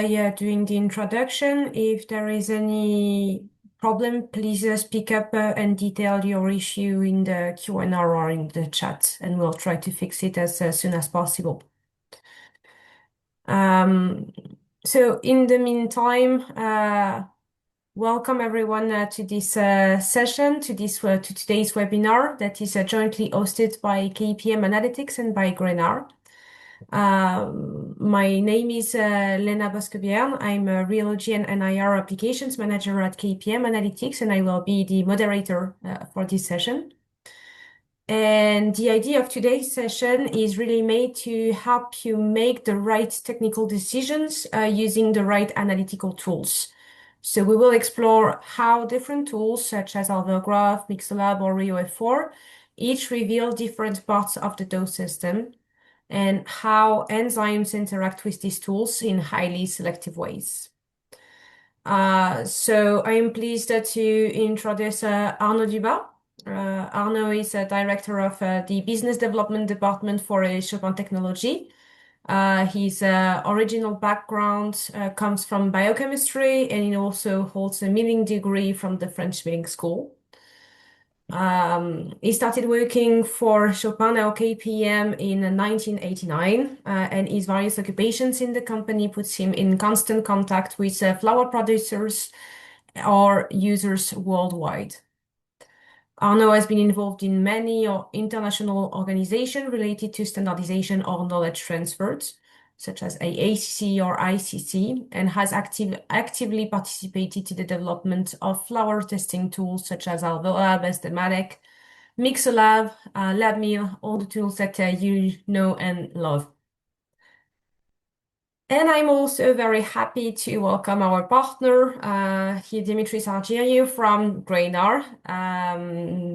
Doing the introduction. If there is any problem, please speak up and detail your issue in the Q&R or in the chat, and we'll try to fix it as soon as possible. So in the meantime, welcome everyone to this session, to today's webinar that is jointly hosted by KPM Analytics and by Grenar. My name is Lena Bosquebierne. I'm a Rheology and NIR Applications Manager at KPM Analytics, and I will be the moderator for this session. And the idea of today's session is really made to help you make the right technical decisions using the right analytical tools. So we will explore how different tools such as AlveoGraph, Mixolab, or RioF4 each reveal different parts of the dose system, and how enzymes interact with these tools in highly selective ways. So I am pleased to introduce Arnaud Dubas. Arnaud is a director of the business development department for Chopin Technology. His original background comes from biochemistry, and he also holds a milling degree from the French Milling School. He started working for Chopin or KPM in 1989, and his various occupations in the company puts him in constant contact with flower producers or users worldwide. Arnaud has been involved in many international organizations related to standardization or knowledge transfers, such as AACC or ICC, and has actively participated in the development of flower testing tools such as AlveoLab, Estematic, Mixolab, LabMill, all the tools that you know and love. And I'm also very happy to welcome our partner, here, Dimitris Argiriou from Grenar.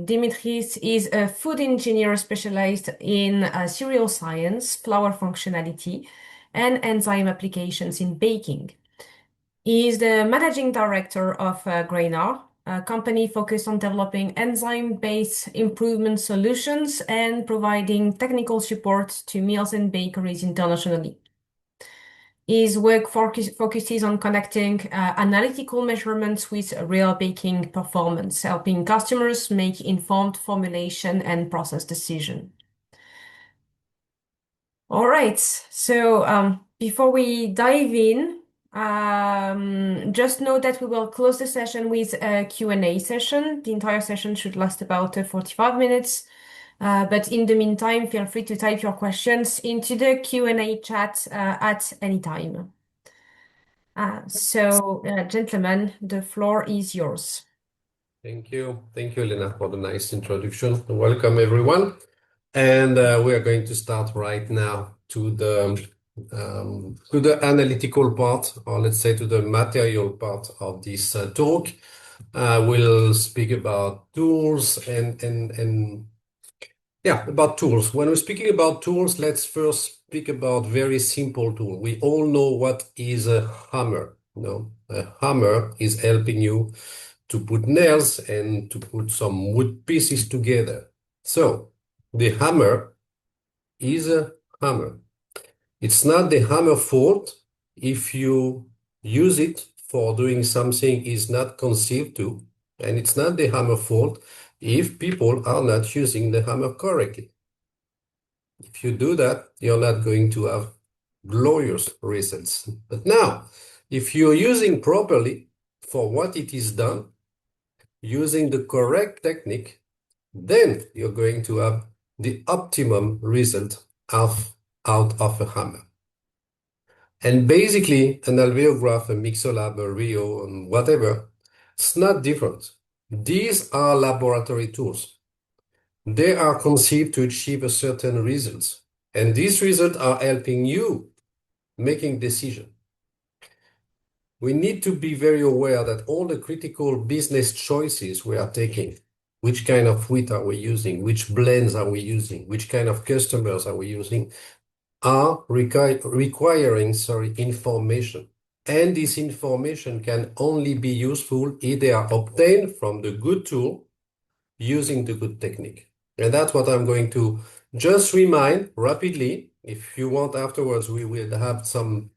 Dimitris is a food engineer specialized in cereal science, flour functionality, and enzyme applications in baking. He is the managing director of Grenar, a company focused on developing enzyme-based improvement solutions and providing technical support to mills and bakeries internationally. His work focuses on connecting analytical measurements with real baking performance, helping customers make informed formulation and process decision. All right, so before we dive in, just know that we will close the session with a Q&A session. The entire session should last about 45 minutes. But in the meantime, feel free to type your questions into the Q&A chat at any time. Gentlemen, the floor is yours. Thank you. Thank you, Elena, for the nice introduction. Welcome, everyone. And we are going to start right now to the analytical part, or let's say to the material part of this talk. We'll speak about tools and about tools. When we're speaking about tools, let's first speak about very simple tool. We all know what is a hammer. A hammer is helping you to put nails and to put some wood pieces together. So the hammer is a hammer. It's not the hammer fault if you use it for doing something is not conceived to, and it's not the hammer fault if people are not using the hammer correctly. If you do that, you're not going to have glorious results. But now, if you're using properly for what it is done, using the correct technique, then you're going to have the optimum result out of a hammer. And basically, an AlveoGraph, a Mixolab, a Rio, and whatever, it's not different. These are laboratory tools. They are conceived to achieve a certain result, and these results are helping you making decisions. We need to be very aware that all the critical business choices we are taking, which kind of wheat are we using, which blends are we using, which kind of customers are we using, are requiring information. And this information can only be useful if they are obtained from the good tool using the good technique. And that's what I'm going to just remind rapidly. If you want afterwards, we will have some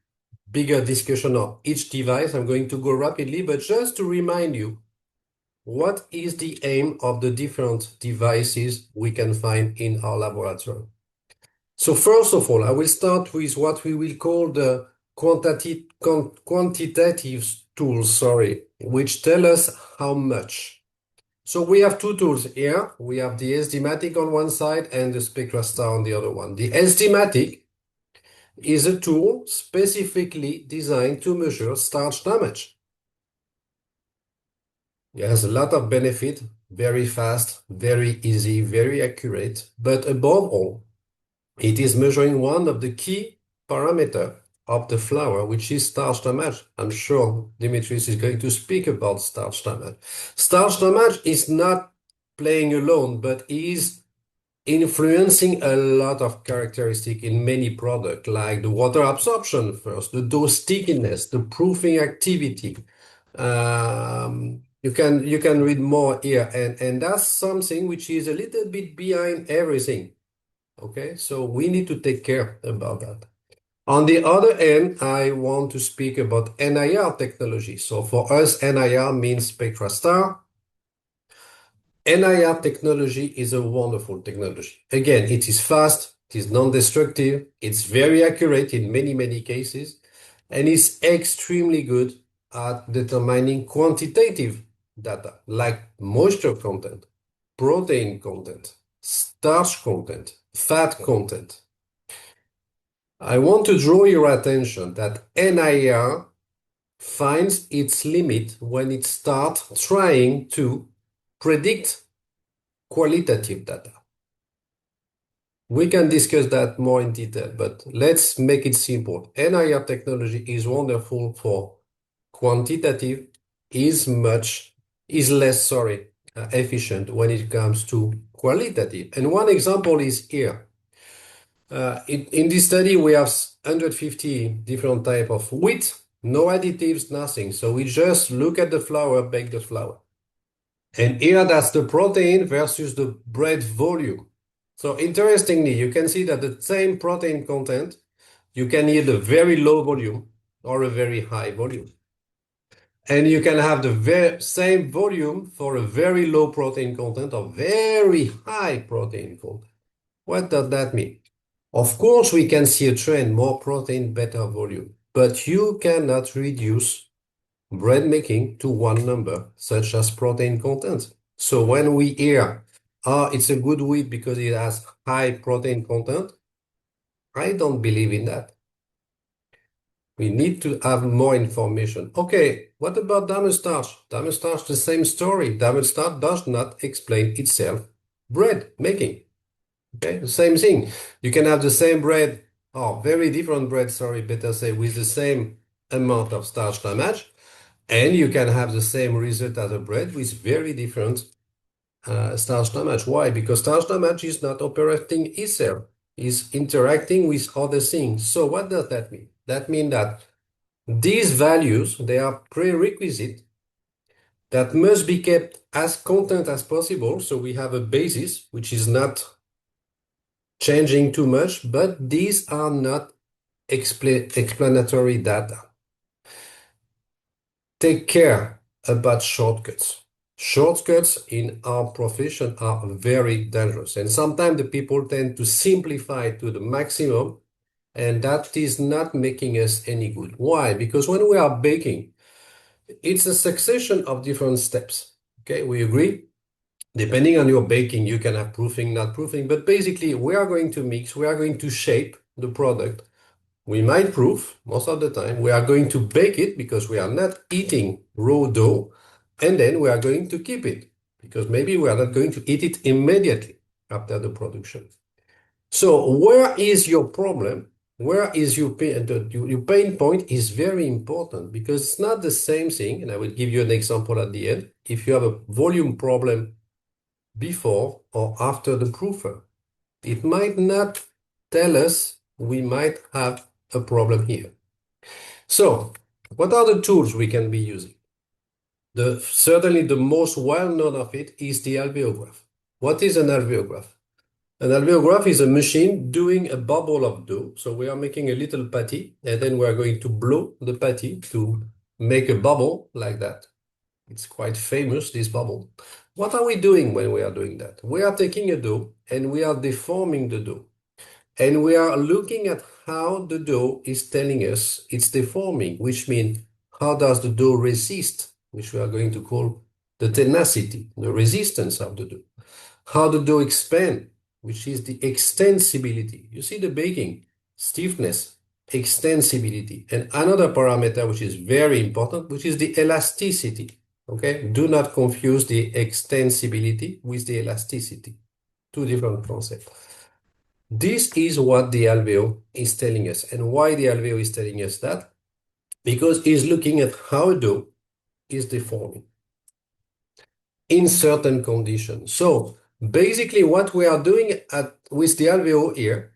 bigger discussion on each device. I'm going to go rapidly, but just to remind you, what is the aim of the different devices we can find in our laboratory? So first of all, I will start with what we will call the quantitative tools, sorry, which tell us how much. So we have two tools here. We have the SD-matic on one side and the SpectraStar on the other one. The SD-matic is a tool specifically designed to measure starch damage. It has a lot of benefit, very fast, very easy, very accurate, but above all, it is measuring one of the key parameters of the flour, which is starch damage. I'm sure Dimitris is going to speak about starch damage. Starch damage is not playing alone, but is influencing a lot of characteristic in many products, like the water absorption first, the dough stickiness, the proofing activity. You can read more here, and that's something which is a little bit behind everything. Okay, so we need to take care about that. On the other hand, I want to speak about NIR technology. So for us, NIR means SpectraStar. NIR technology is a wonderful technology. Again, it is fast, it is non-destructive, it's very accurate in many, many cases, and it's extremely good at determining quantitative data like moisture content, protein content, starch content, fat content. I want to draw your attention that NIR finds its limit when it starts trying to predict qualitative data. We can discuss that more in detail, but let's make it simple. NIR technology is wonderful for quantitative, is less, efficient when it comes to qualitative. And one example is here. In this study, we have 150 different type of wheat, no additives, nothing. So we just look at the flour, bake the flour. And here that's the protein versus the bread volume. So interestingly, you can see that the same protein content, you can yield a very low volume or a very high volume. And you can have the same volume for a very low protein content or very high protein content. What does that mean? Of course, we can see a trend, more protein, better volume, but you cannot reduce bread making to one number, such as protein content. So when we hear, it's a good wheat because it has high protein content, I don't believe in that. We need to have more information. Okay, what about damage starch? Damage starch, the same story. Damage starch does not explain itself bread making. Okay, the same thing. You can have the same bread, or very different bread, sorry, better say, with the same amount of starch damage, and you can have the same result as a bread with very different starch damage. Why? Because starch damage is not operating itself, is interacting with other things. So what does that mean? That means that these values, they are prerequisite that must be kept as constant as possible. So we have a basis which is not changing too much, but these are not explanatory data. Take care about shortcuts. Shortcuts in our profession are very dangerous, and sometimes the people tend to simplify to the maximum, and that is not making us any good. Why? Because when we are baking, it's a succession of different steps. Okay, we agree? Depending on your baking, you can have proofing, not proofing, but basically we are going to mix, we are going to shape the product. We might proof most of the time. We are going to bake it because we are not eating raw dough, and then we are going to keep it because maybe we are not going to eat it immediately after the production. So where is your problem? Where is your pain point is very important because it's not the same thing. And I will give you an example at the end. If you have a volume problem before or after the proofer, it might not tell us we might have a problem here. So, what are the tools we can be using? Certainly the most well-known of it is the alveograph. What is an alveograph? An alveograph is a machine doing a bubble of dough. So we are making a little patty, and then we are going to blow the patty to make a bubble like that. It's quite famous, this bubble. What are we doing when we are doing that? We are taking a dough and we are deforming the dough. And we are looking at how the dough is telling us it's deforming, which means how does the dough resist, which we are going to call the tenacity, the resistance of the dough. How the dough expand, which is the extensibility. You see the baking, stiffness, extensibility. And another parameter which is very important, which is the elasticity. Okay, do not confuse the extensibility with the elasticity. Two different concepts. This is what the alveo is telling us. And why the alveo is telling us that? Because it's looking at how a dough is deforming in certain conditions. So basically what we are doing with the alveo here,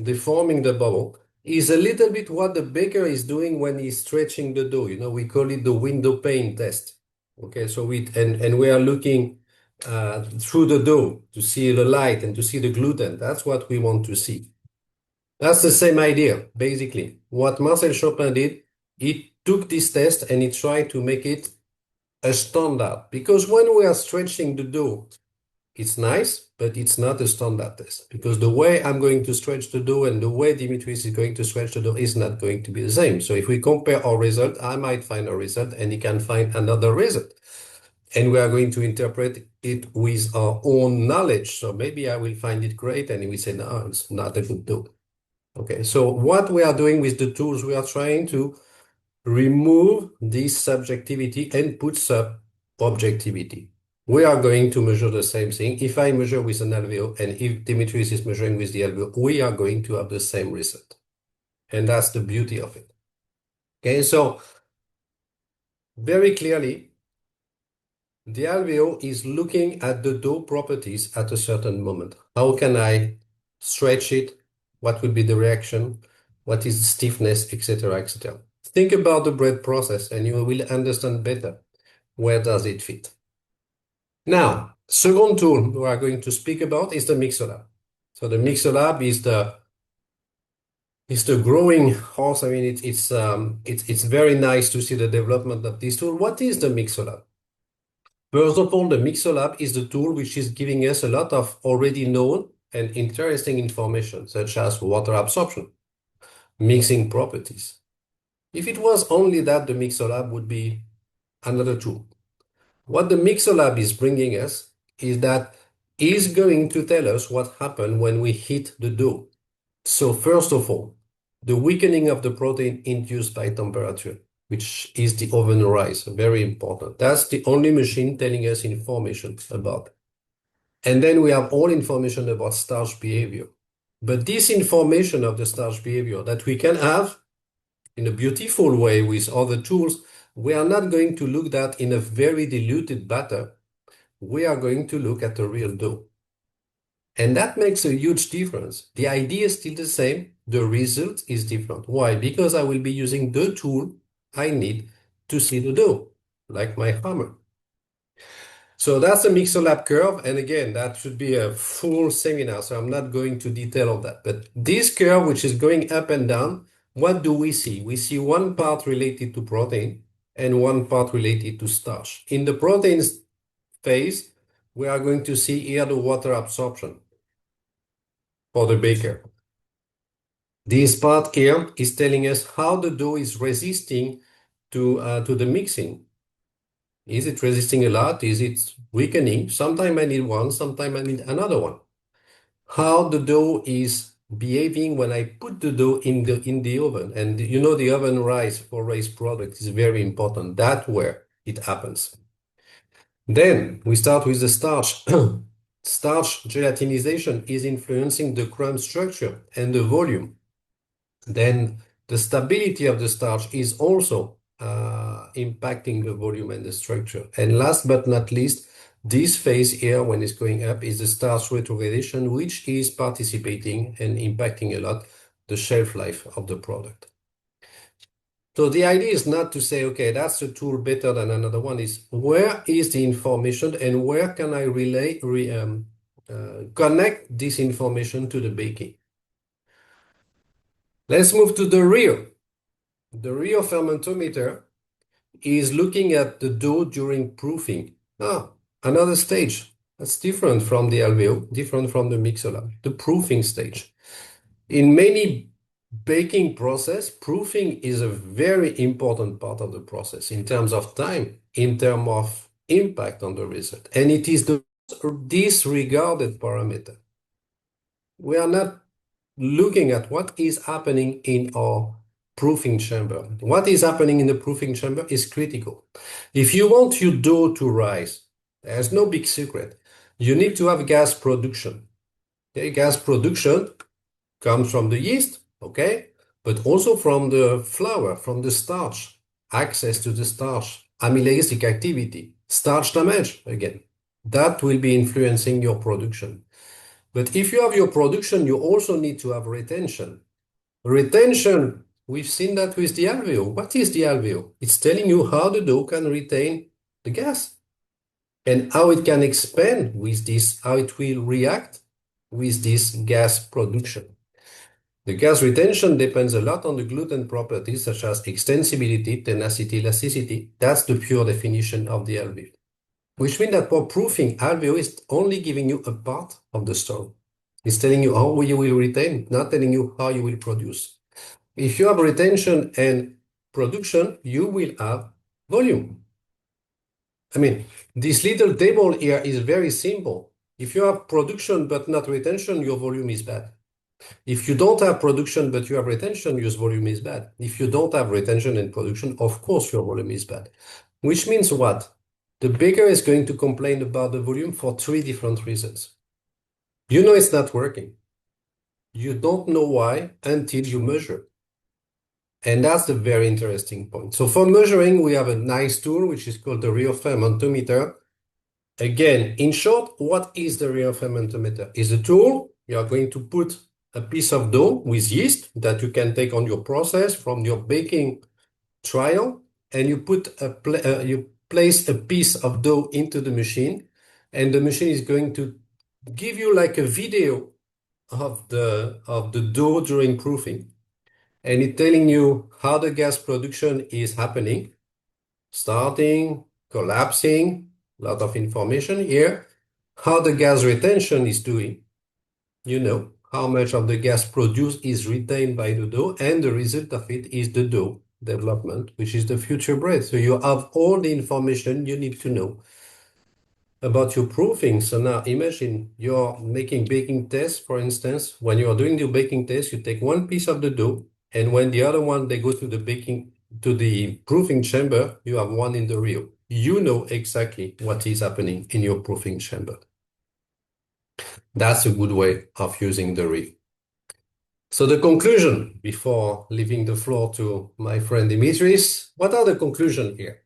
deforming the bubble, is a little bit what the baker is doing when he's stretching the dough. You know, we call it the window pane test. Okay, so we are looking through the dough to see the light and to see the gluten. That's what we want to see. That's the same idea, basically. What Marcel Chopin did, he took this test and he tried to make it a standard. Because when we are stretching the dough, it's nice, but it's not a standard test. Because the way I'm going to stretch the dough and the way Dimitris is going to stretch the dough is not going to be the same. So if we compare our result, I might find a result and he can find another result. And we are going to interpret it with our own knowledge. So maybe I will find it great and we say, no, it's not a good dough. Okay, so what we are doing with the tools, we are trying to remove this subjectivity and put some objectivity. We are going to measure the same thing. If I measure with an alveo and if Dimitris is measuring with the alveo, we are going to have the same result. And that's the beauty of it. Okay, so very clearly, the alveo is looking at the dough properties at a certain moment. How can I stretch it? What will be the reaction? What is the stiffness, etc., etc. Think about the bread process and you will understand better where does it fit. Now, second tool we are going to speak about is the Mixolab. So the Mixolab is the growing horse. I mean, it's very nice to see the development of this tool. What is the Mixolab? First of all, the Mixolab is the tool which is giving us a lot of already known and interesting information, such as water absorption, mixing properties. If it was only that, the Mixolab would be another tool. What the Mixolab is bringing us is that it's going to tell us what happened when we heat the dough. So first of all, the weakening of the protein induced by temperature, which is the oven rise, very important. That's the only machine telling us information about it. And then we have all information about starch behavior. But this information of the starch behavior that we can have in a beautiful way with other tools, we are not going to look at in a very diluted batter. We are going to look at the real dough. And that makes a huge difference. The idea is still the same. The result is different. Why? Because I will be using the tool I need to see the dough, like my hammer. So that's a Mixolab curve. And again, that should be a full seminar. So I'm not going to detail of that. But this curve, which is going up and down, what do we see? We see one part related to protein and one part related to starch. In the proteins phase, we are going to see here the water absorption for the baker. This part here is telling us how the dough is resisting to the mixing. Is it resisting a lot? Is it weakening? Sometimes I need one, sometimes I need another one. How the dough is behaving when I put the dough in the oven. And you know the oven rise for raised product is very important. That's where it happens. Then we start with the starch. Starch gelatinization is influencing the crumb structure and the volume. Then the stability of the starch is also impacting the volume and the structure. And last but not least, this phase here, when it's going up, is the starch retrogradation, which is participating and impacting a lot the shelf life of the product. So the idea is not to say, okay, that's a tool better than another one. Is where is the information and where can I connect this information to the baking. Let's move to the real. The real fermentometer is looking at the dough during proofing. Another stage. That's different from the alveo, different from the mixolab, the proofing stage. In many baking process, proofing is a very important part of the process in terms of time, in terms of impact on the result. And it is the disregarded parameter. We are not looking at what is happening in our proofing chamber. What is happening in the proofing chamber is critical. If you want your dough to rise, there's no big secret. You need to have gas production. Okay, gas production comes from the yeast, okay, but also from the flour, from the starch, access to the starch, amylasic activity, starch damage again. That will be influencing your production. But if you have your production, you also need to have retention. Retention, we've seen that with the alveo. What is the alveo? It's telling you how the dough can retain the gas and how it can expand with this, how it will react with this gas production. The gas retention depends a lot on the gluten properties such as extensibility, tenacity, elasticity. That's the pure definition of the alveo. Which means that for proofing, alveo is only giving you a part of the story. It's telling you how you will retain, not telling you how you will produce. If you have retention and production, you will have volume. I mean, this little table here is very simple. If you have production but not retention, your volume is bad. If you don't have production but you have retention, your volume is bad. If you don't have retention and production, of course your volume is bad. Which means what? The baker is going to complain about the volume for three different reasons. You know it's not working. You don't know why until you measure. And that's the very interesting point. So for measuring, we have a nice tool, which is called the real fermentometer. Again, in short, what is the real fermentometer? It's a tool. You are going to put a piece of dough with yeast that you can take on your process from your baking trial, and you you place a piece of dough into the machine, and the machine is going to give you like a video of the dough during proofing, and it's telling you how the gas production is happening, starting, collapsing, a lot of information here, how the gas retention is doing, how much of the gas produced is retained by the dough, and the result of it is the dough development, which is the future bread. So you have all the information you need to know about your proofing. So now imagine you're making baking tests, for instance. When you are doing the baking test, you take one piece of the dough, and when the other one, they go to the proofing chamber, you have one in the real. You know exactly what is happening in your proofing chamber. That's a good way of using the real. So the conclusion, before leaving the floor to my friend Dimitris, what are the conclusions here?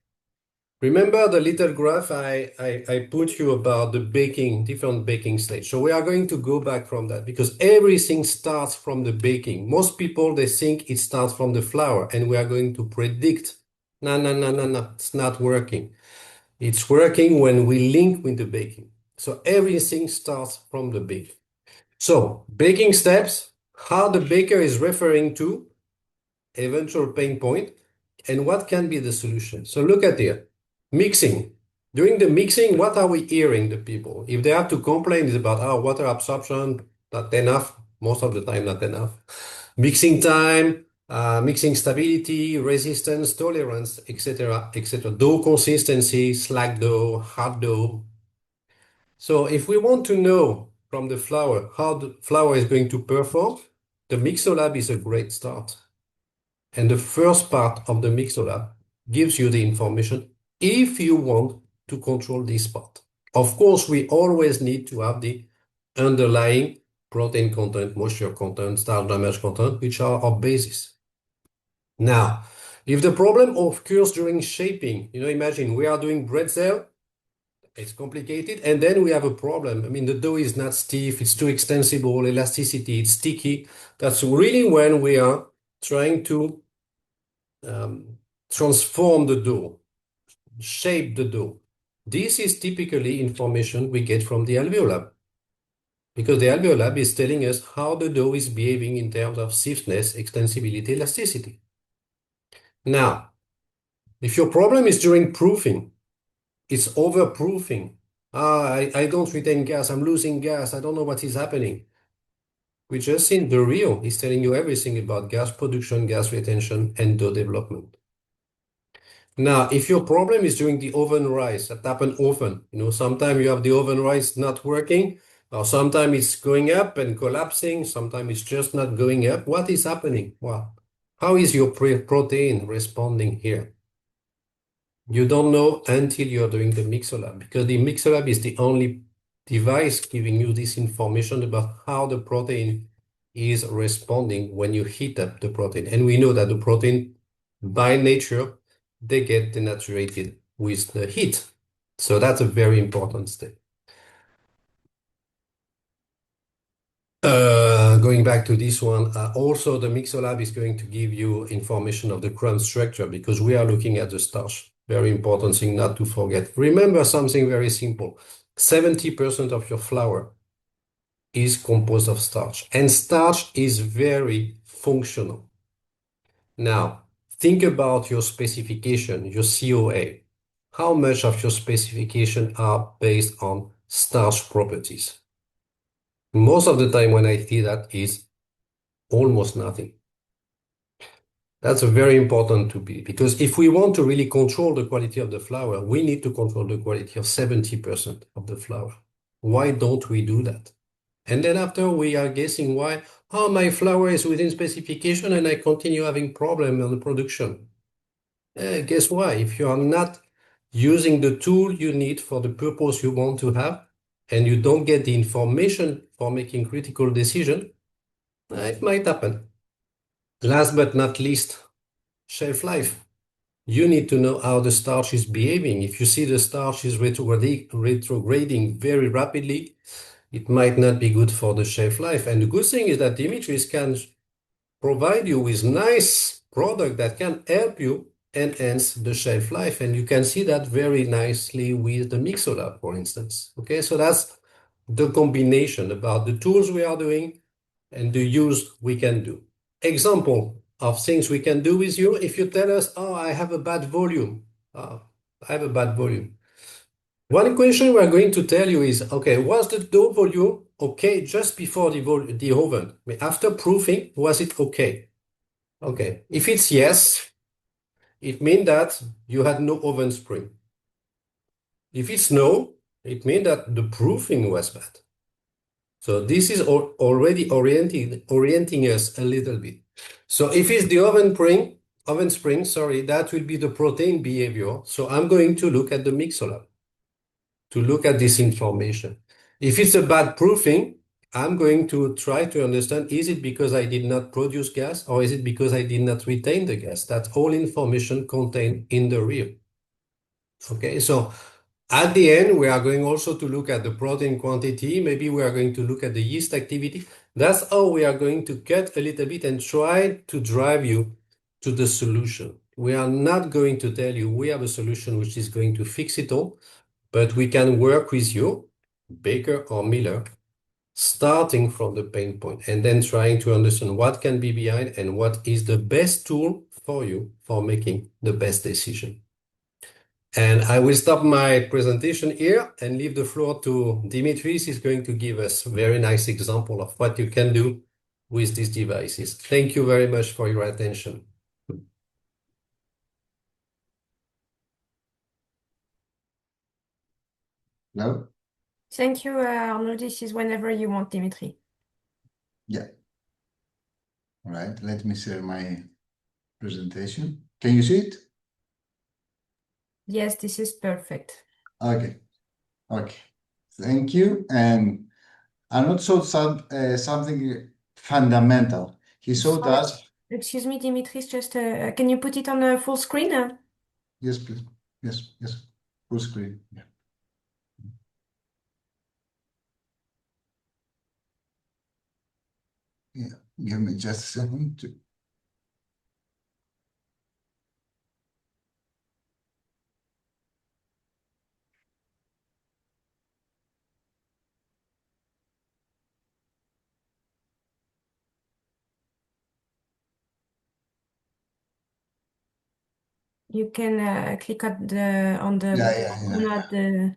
Remember the little graph I put you about the different baking stage. So we are going to go back from that because everything starts from the baking. Most people, they think it starts from the flour, and we are going to predict, no, no, no, no, no, it's not working. It's working when we link with the baking. So everything starts from the baking. So baking steps, how the baker is referring to eventual pain point, and what can be the solution. So look at here, mixing. During the mixing, what are we hearing the people? If they have to complain, it's about water absorption, not enough, most of the time not enough. Mixing time, mixing stability, resistance, tolerance, etc., etc. Dough consistency, slack dough, hard dough. So if we want to know from the flour how the flour is going to perform, the Mixolab is a great start. And the first part of the Mixolab gives you the information if you want to control this part. Of course, we always need to have the underlying protein content, moisture content, starch damage content, which are our basis. Now, if the problem occurs during shaping, imagine we are doing bretzel, it's complicated, and then we have a problem. I mean, the dough is not stiff, it's too extensible, elasticity, it's sticky. That's really when we are trying to transform the dough, shape the dough. This is typically information we get from the alveolab. because the alveoli is telling us how the dough is behaving in terms of stiffness, extensibility, elasticity. Now, if your problem is during proofing, it's overproofing. I don't retain gas, I'm losing gas, I don't know what is happening. We just seen the real is telling you everything about gas production, gas retention, and dough development. Now, if your problem is during the oven rise, that happen often, sometimes you have the oven rise not working, or sometimes it's going up and collapsing, sometimes it's just not going up. What is happening? Well, how is your protein responding here? You don't know until you're doing the Mixolab, because the Mixolab is the only device giving you this information about how the protein is responding when you heat up the protein. And we know that the protein, by nature, they get denaturated with the heat. So that's a very important step. Going back to this one, also the Mixolab is going to give you information of the crumb structure because we are looking at the starch. Very important thing not to forget. Remember something very simple. 70% of your flour is composed of starch, and starch is very functional. Now, think about your specification, your COA. How much of your specification are based on starch properties? Most of the time when I see that is almost nothing. That's very important to be, because if we want to really control the quality of the flour, we need to control the quality of 70% of the flour. Why don't we do that? And then after we are guessing why, oh, my flour is within specification and I continue having problem on the production. Guess why? If you are not using the tool you need for the purpose you want to have, and you don't get the information for making critical decision, it might happen. Last but not least, shelf life. You need to know how the starch is behaving. If you see the starch is retrograding very rapidly, it might not be good for the shelf life. And the good thing is that Dimitris can provide you with nice product that can help you enhance the shelf life. And you can see that very nicely with the Mixolab, for instance. Okay, so that's the combination about the tools we are doing and the use we can do. Example of things we can do with you. If you tell us, oh, I have a bad volume. I have a bad volume. One question we're going to tell you is, okay, was the dough volume okay just before the oven? I mean, after proofing, was it okay? Okay. If it's yes, it means that you had no oven spring. If it's no, it means that the proofing was bad. So this is already orienting us a little bit. So if it's the oven spring, sorry, that will be the protein behavior. So I'm going to look at the Mixolab to look at this information. If it's a bad proofing, I'm going to try to understand, is it because I did not produce gas or is it because I did not retain the gas? That's all information contained in the reel. Okay, so at the end, we are going also to look at the protein quantity. Maybe we are going to look at the yeast activity. That's how we are going to cut a little bit and try to drive you to the solution. We are not going to tell you we have a solution which is going to fix it all, but we can work with you, baker or miller, starting from the pain point and then trying to understand what can be behind and what is the best tool for you for making the best decision. And I will stop my presentation here and leave the floor to Dimitris. He's going to give us a very nice example of what you can do with these devices. Thank you very much for your attention. No? Thank you, Arnaud. This is whenever you want, Dimitri. Yeah. All right, let me share my presentation. Can you see it? Yes, this is perfect. Okay. Okay. Thank you. And Arnold showed something fundamental. He showed Sorry. us. Excuse me, Dimitris, just can you put it on full screen? Yes, please. Yes, yes. Full screen. Yeah. Yeah. Give me just a second. You can click on the button at the.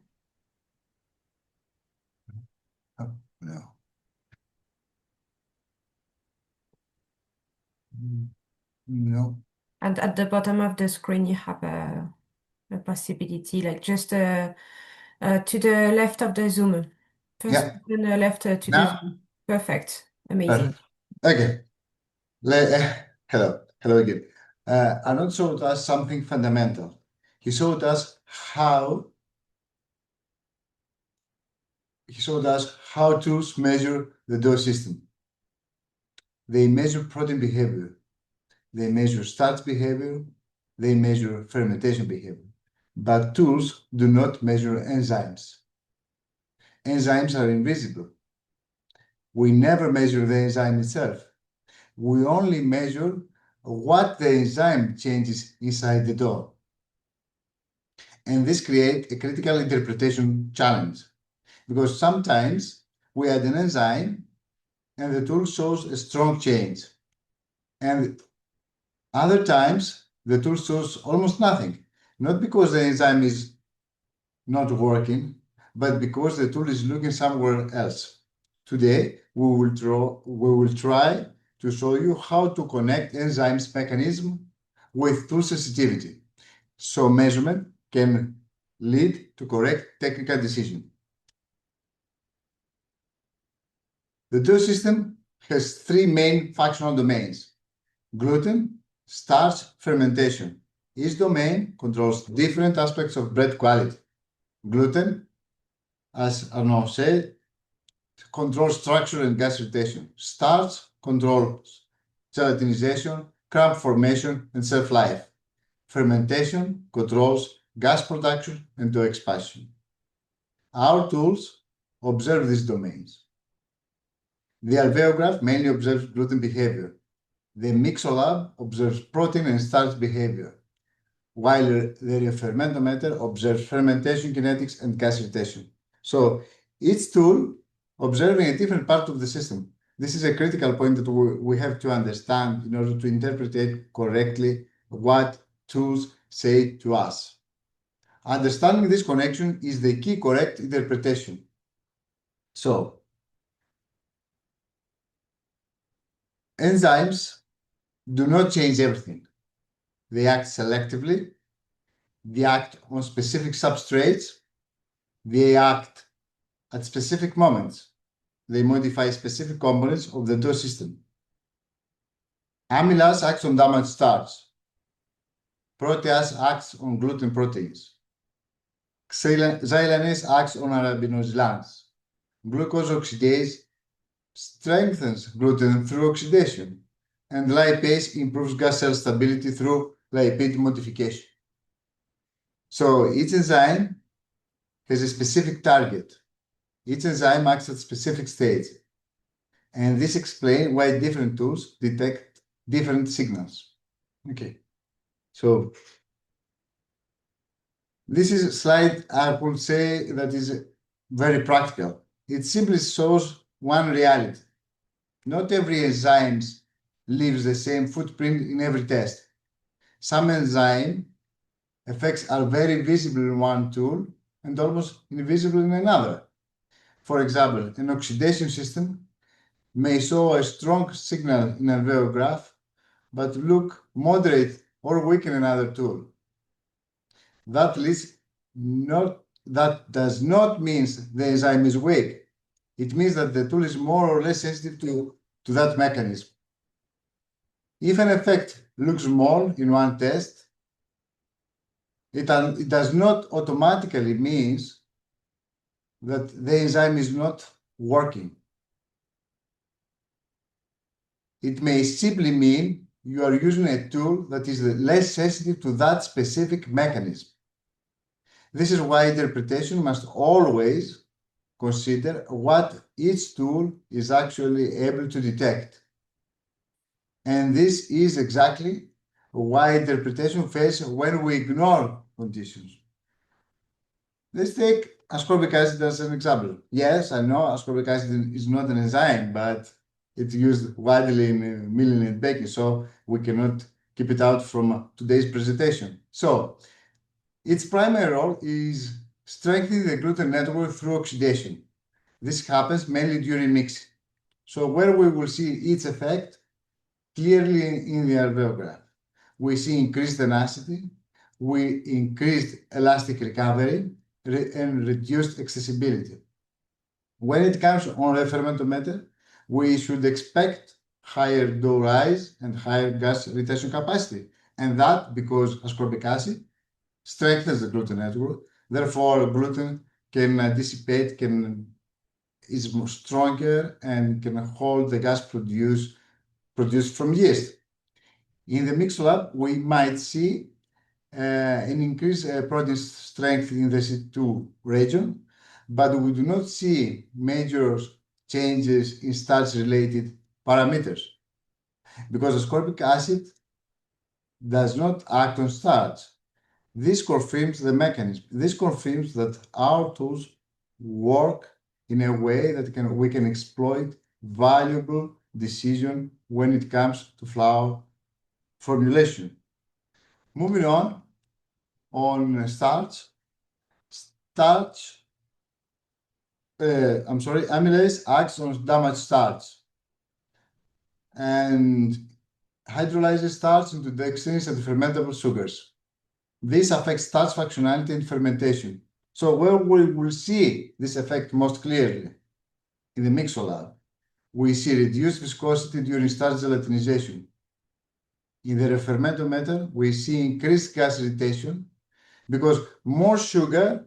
Oh, no. No. And at the bottom of the screen, you have a possibility, like just to the left of the zoom. First Yeah. button left to the Now? zoom. Perfect. Amazing. Okay. Hello. Hello again. Arnold showed us something fundamental. He showed us how tools measure the dose system. They measure protein behavior. They measure starch behavior. They measure fermentation behavior. But tools do not measure enzymes. Enzymes are invisible. We never measure the enzyme itself. We only measure what the enzyme changes inside the dough. And this creates a critical interpretation challenge because sometimes we add an enzyme and the tool shows a strong change. And other times the tool shows almost nothing, not because the enzyme is not working, but because the tool is looking somewhere else. Today, we will try to show you how to connect enzymes mechanism with tool sensitivity, so measurement can lead to correct technical decision. The tool system has three main functional domains: gluten, starch, fermentation. Each domain controls different aspects of bread quality. Gluten, as Arnaud said, controls structure and gas rotation. Starch controls gelatinization, crumb formation, and shelf life. Fermentation controls gas production and dough expansion. Our tools observe these domains. The alveograph mainly observes gluten behavior. The Mixolab observes protein and starch behavior, while the refermentometer observes fermentation kinetics and gas rotation. So each tool observing a different part of the system. This is a critical point that we have to understand in order to interpret correctly what tools say to us. Understanding this connection is the key correct interpretation. So, enzymes do not change everything. They act selectively, they act on specific substrates, they act at specific moments. They modify specific components of the dough system. Amylase acts on damaged starch. Protease acts on gluten proteins. Xylanase acts on arabinoxylans. Glucose oxidase strengthens gluten through oxidation, and lipase improves gas cell stability through lipid modification. So each enzyme has a specific target. Each enzyme acts at specific stage, and this explains why different tools detect different signals. Okay, so this is a slide I would say that is very practical. It simply shows one reality. Not every enzyme leaves the same footprint in every test. Some enzyme effects are very visible in one tool and almost invisible in another. For example, an oxidation system may show a strong signal in a alveograph, but look moderate or weak in another tool. That does not mean the enzyme is weak. It means that the tool is more or less sensitive to that mechanism. If an effect looks small in one test, it does not automatically mean that the enzyme is not working. It may simply mean you are using a tool that is less sensitive to that specific mechanism. This is why interpretation must always consider what each tool is actually able to detect. And this is exactly why interpretation fails when we ignore conditions. Let's take ascorbic acid as an example. Yes, I know ascorbic acid is not an enzyme, but it's used widely in milling and baking, so we cannot keep it out from today's presentation. So its primary role is strengthening the gluten network through oxidation. This happens mainly during mixing. So where we will see its effect clearly in the alveograph. We see increased tenacity, we increased elastic recovery, and reduced accessibility. When it comes on the fermentometer, we should expect higher dough rise and higher gas retention capacity. And that because ascorbic acid strengthens the gluten network. Therefore, gluten can dissipate, is more stronger and can hold the gas produced from yeast. In the mix lab, we might see an increased protein strength in the C2 region, but we do not see major changes in starch-related parameters because ascorbic acid does not act on starch. This confirms the mechanism. This confirms that our tools work in a way that we can exploit valuable decision when it comes to flour formulation. Moving on starch. Amylase acts on damaged starch and hydrolyzes starch into dextrins and fermentable sugars. This affects starch functionality and fermentation. So where we will see this effect most clearly in the mixer lab, we see reduced viscosity during starch gelatinization. In the fermentometer, we see increased gas retention because more sugar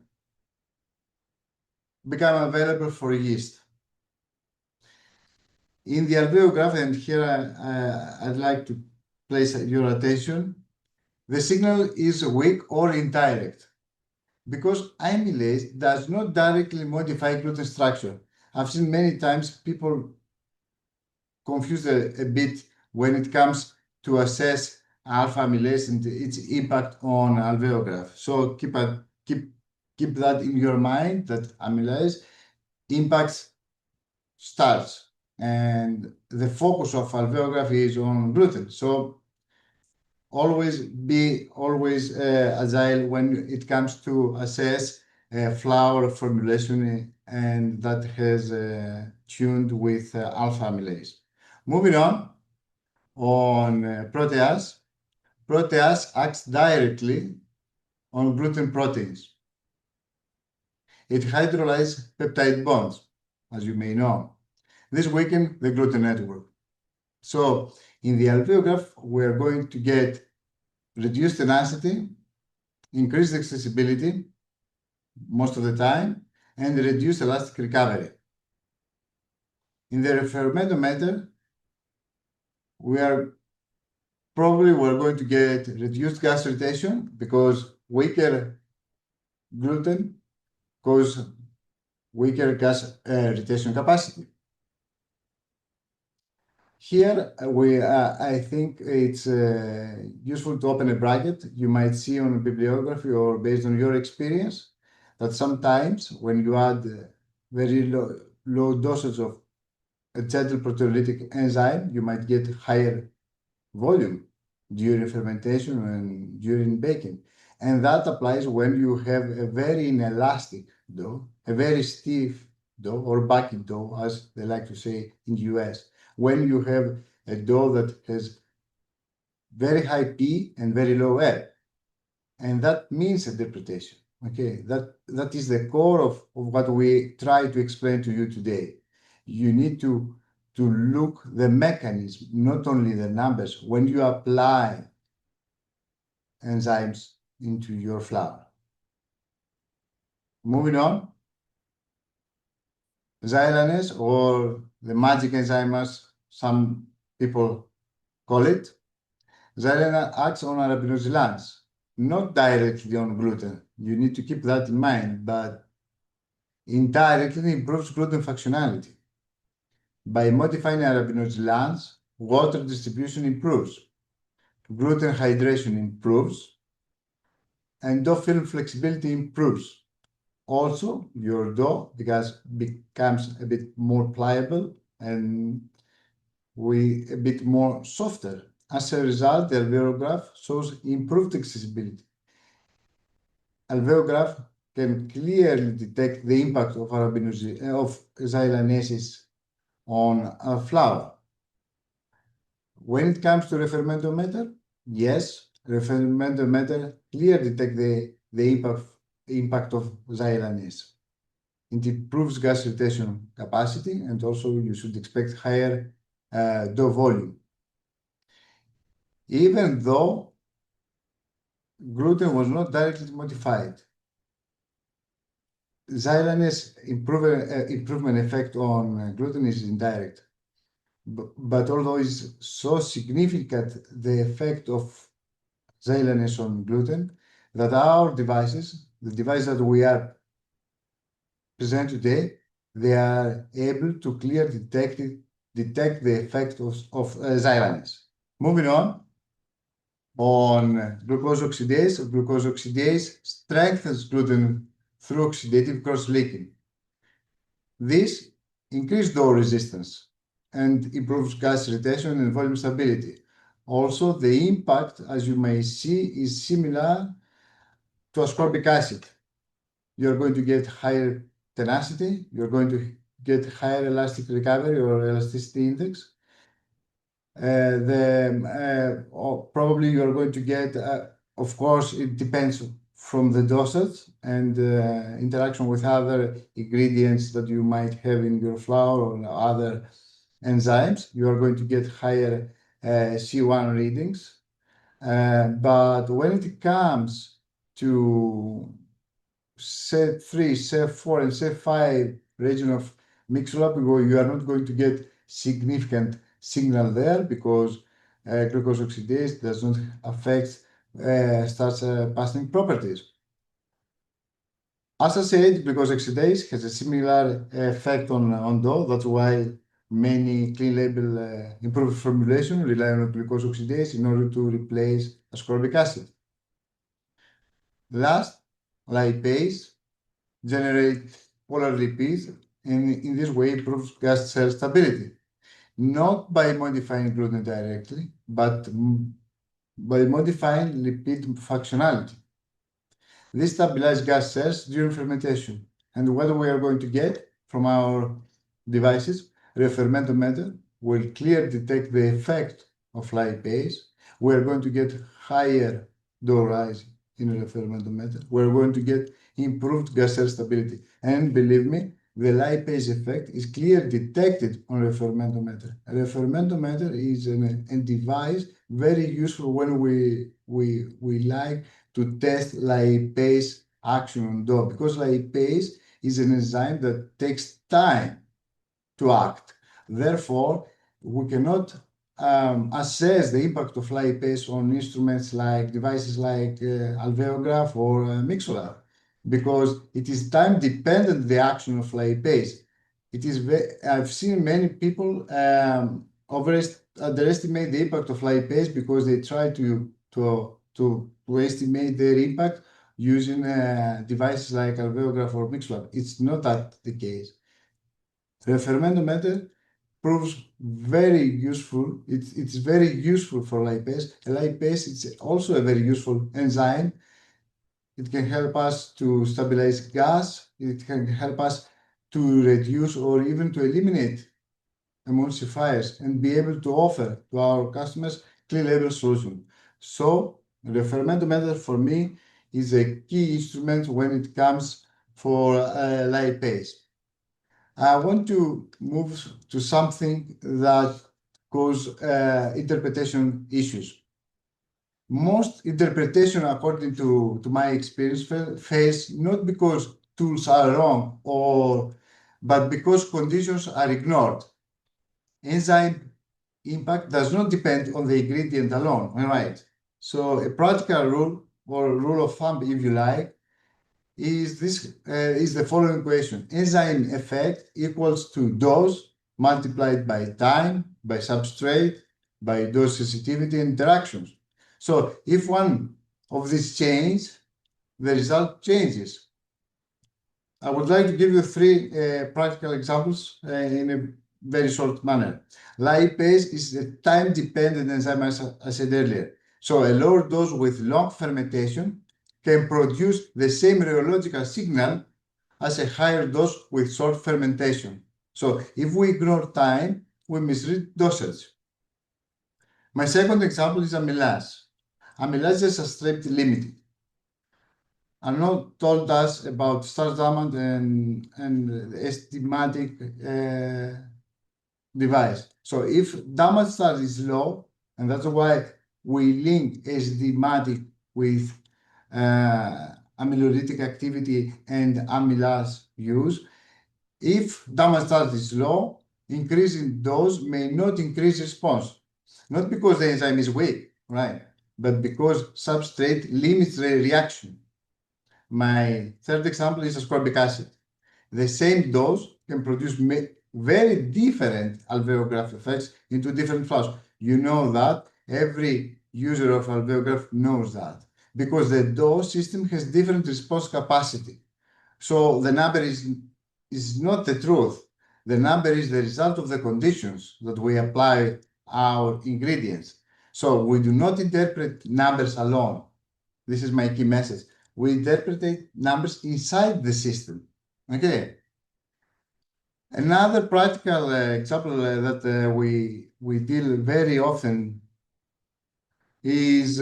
become available for yeast. In the alveograph, and here I'd like to place your attention, the signal is weak or indirect because amylase does not directly modify gluten structure. I've seen many times people confused a bit when it comes to assess alpha amylase and its impact on alveograph. So keep that in your mind that amylase impacts starch, and the focus of alveograph is on gluten. So always be agile when it comes to assess flour formulation and that has tuned with alpha amylase. Moving on protease. Protease acts directly on gluten proteins. It hydrolyzes peptide bonds, as you may know. This weakens the gluten network. So in the alveograph, we're going to get reduced tenacity, increased accessibility most of the time, and reduced elastic recovery. In the fermentometer, we're going to get reduced gas retention because weaker gluten causes weaker gas retention capacity. Here, I think it's useful to open a bracket. You might see on a bibliography or based on your experience that sometimes when you add very low dosage of a gentle proteolytic enzyme, you might get higher volume during fermentation and during baking. And that applies when you have a very inelastic dough, a very stiff dough or bucket dough, as they like to say in the US. When you have a dough that has very high P and very low L. And that means interpretation. Okay, that is the core of what we try to explain to you today. You need to look the mechanism, not only the numbers, when you apply enzymes into your flour. Moving on, xylanase, or the magic enzyme as some people call it. Xylanase acts on arabinoxylans, not directly on gluten. You need to keep that in mind, but indirectly improves gluten functionality. By modifying arabinoxylans, water distribution improves, gluten hydration improves, and dough film flexibility improves. Also, your dough becomes a bit more pliable and a bit more softer. As a result, the alveograph shows improved accessibility. alveograph can clearly detect the impact of xylanases on a flower. When it comes to refermentometer, yes, refermentometer clearly detect the impact of xylanase. It improves gas retention capacity, and also you should expect higher dough volume. Even though gluten was not directly modified, xylanase improvement effect on gluten is indirect. But although it's so significant, the effect of xylanase on gluten, that our devices, the device that we are present today, they are able to clearly detect the effect of xylanase. Moving on glucose oxidase. Glucose oxidase strengthens gluten through oxidative cross-linking. This increases dough resistance and improves gas retention and volume stability. Also, the impact, as you may see, is similar to ascorbic acid. You're going to get higher tenacity, you're going to get higher elastic recovery or elasticity index. Probably you're going to get, of course, it depends from the dosage and interaction with other ingredients that you might have in your flour or other enzymes. You are going to get higher C1 readings. But when it comes to set 3, set 4, and set 5 region of mixed-lab, you are not going to get significant signal there because glucose oxidase does not affect starch passing properties. As I said, glucose oxidase has a similar effect on dough. That's why many clean label improved formulation rely on glucose oxidase in order to replace ascorbic acid. Last, lipase generate polar lipids and in this way improves gas cell stability, not by modifying gluten directly, but by modifying lipid functionality. This stabilizes gas cells during fermentation. And what we are going to get from our devices, refermentometer will clearly detect the effect of lipase. We are going to get higher dough rise in the refermentometer. We're going to get improved gas cell stability. And believe me, the lipase effect is clearly detected on refermentometer. A refermentometer is a device very useful when we like to test lipase action on dough, because lipase is an enzyme that takes time to act. Therefore, we cannot assess the impact of lipase on instruments like devices like alveograph or Mixolab, because it is time dependent, the action of lipase. I've seen many people underestimate the impact of lipase because they try to estimate their impact using devices like alveograph or Mixolab. It's not that the case. Refermentometer proves very useful. It's very useful for lipase. Lipase is also a very useful enzyme. It can help us to stabilize gas. It can help us to reduce or even to eliminate emulsifiers and be able to offer to our customers clean label solution. So the refermentometer for me is a key instrument when it comes for lipase. I want to move to something that causes interpretation issues. Most interpretation, according to my experience, fails not because tools are wrong but because conditions are ignored. Enzyme impact does not depend on the ingredient alone, right? So a practical rule or rule of thumb, if you like, is the following question: enzyme effect equals to dose multiplied by time, by substrate, by dose sensitivity and interactions. So if one of these changes, the result changes. I would like to give you 3 practical examples in a very short manner. Lipase is a time-dependent enzyme, as I said earlier. So a lower dose with long fermentation can produce the same rheological signal as a higher dose with short fermentation. So if we ignore time, we misread dosage. My second example is amylase. Amylase is substrate limited. Arnaud told us about starch diamond and estimatic device. So if damage starch is low, and that's why we link SD-matic with amylolytic activity and amylase use. If damage starch is low, increasing dose may not increase response. Not because the enzyme is weak, right? But because substrate limits the reaction. My third example is ascorbic acid. The same dose can produce very different alveograph effects into different flows. You know that. Every user of alveograph knows that. Because the dose system has different response capacity. So the number is not the truth. The number is the result of the conditions that we apply our ingredients. So we do not interpret numbers alone. This is my key message. We interpret numbers inside the system. Okay. Another practical example that we deal very often is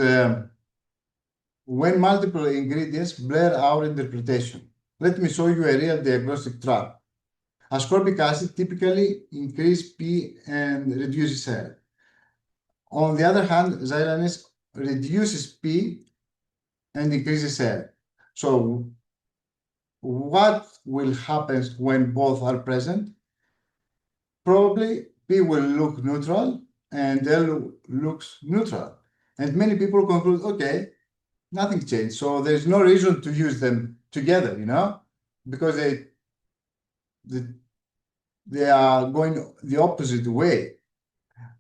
when multiple ingredients blur our interpretation. Let me show you a real diagnostic trap. Ascorbic acid typically increases P and reduces L. On the other hand, xylanase reduces P and increases L. So what will happen when both are present? Probably P will look neutral and L looks neutral. And many people conclude, okay, nothing changed. So there's no reason to use them together, because they are going the opposite way.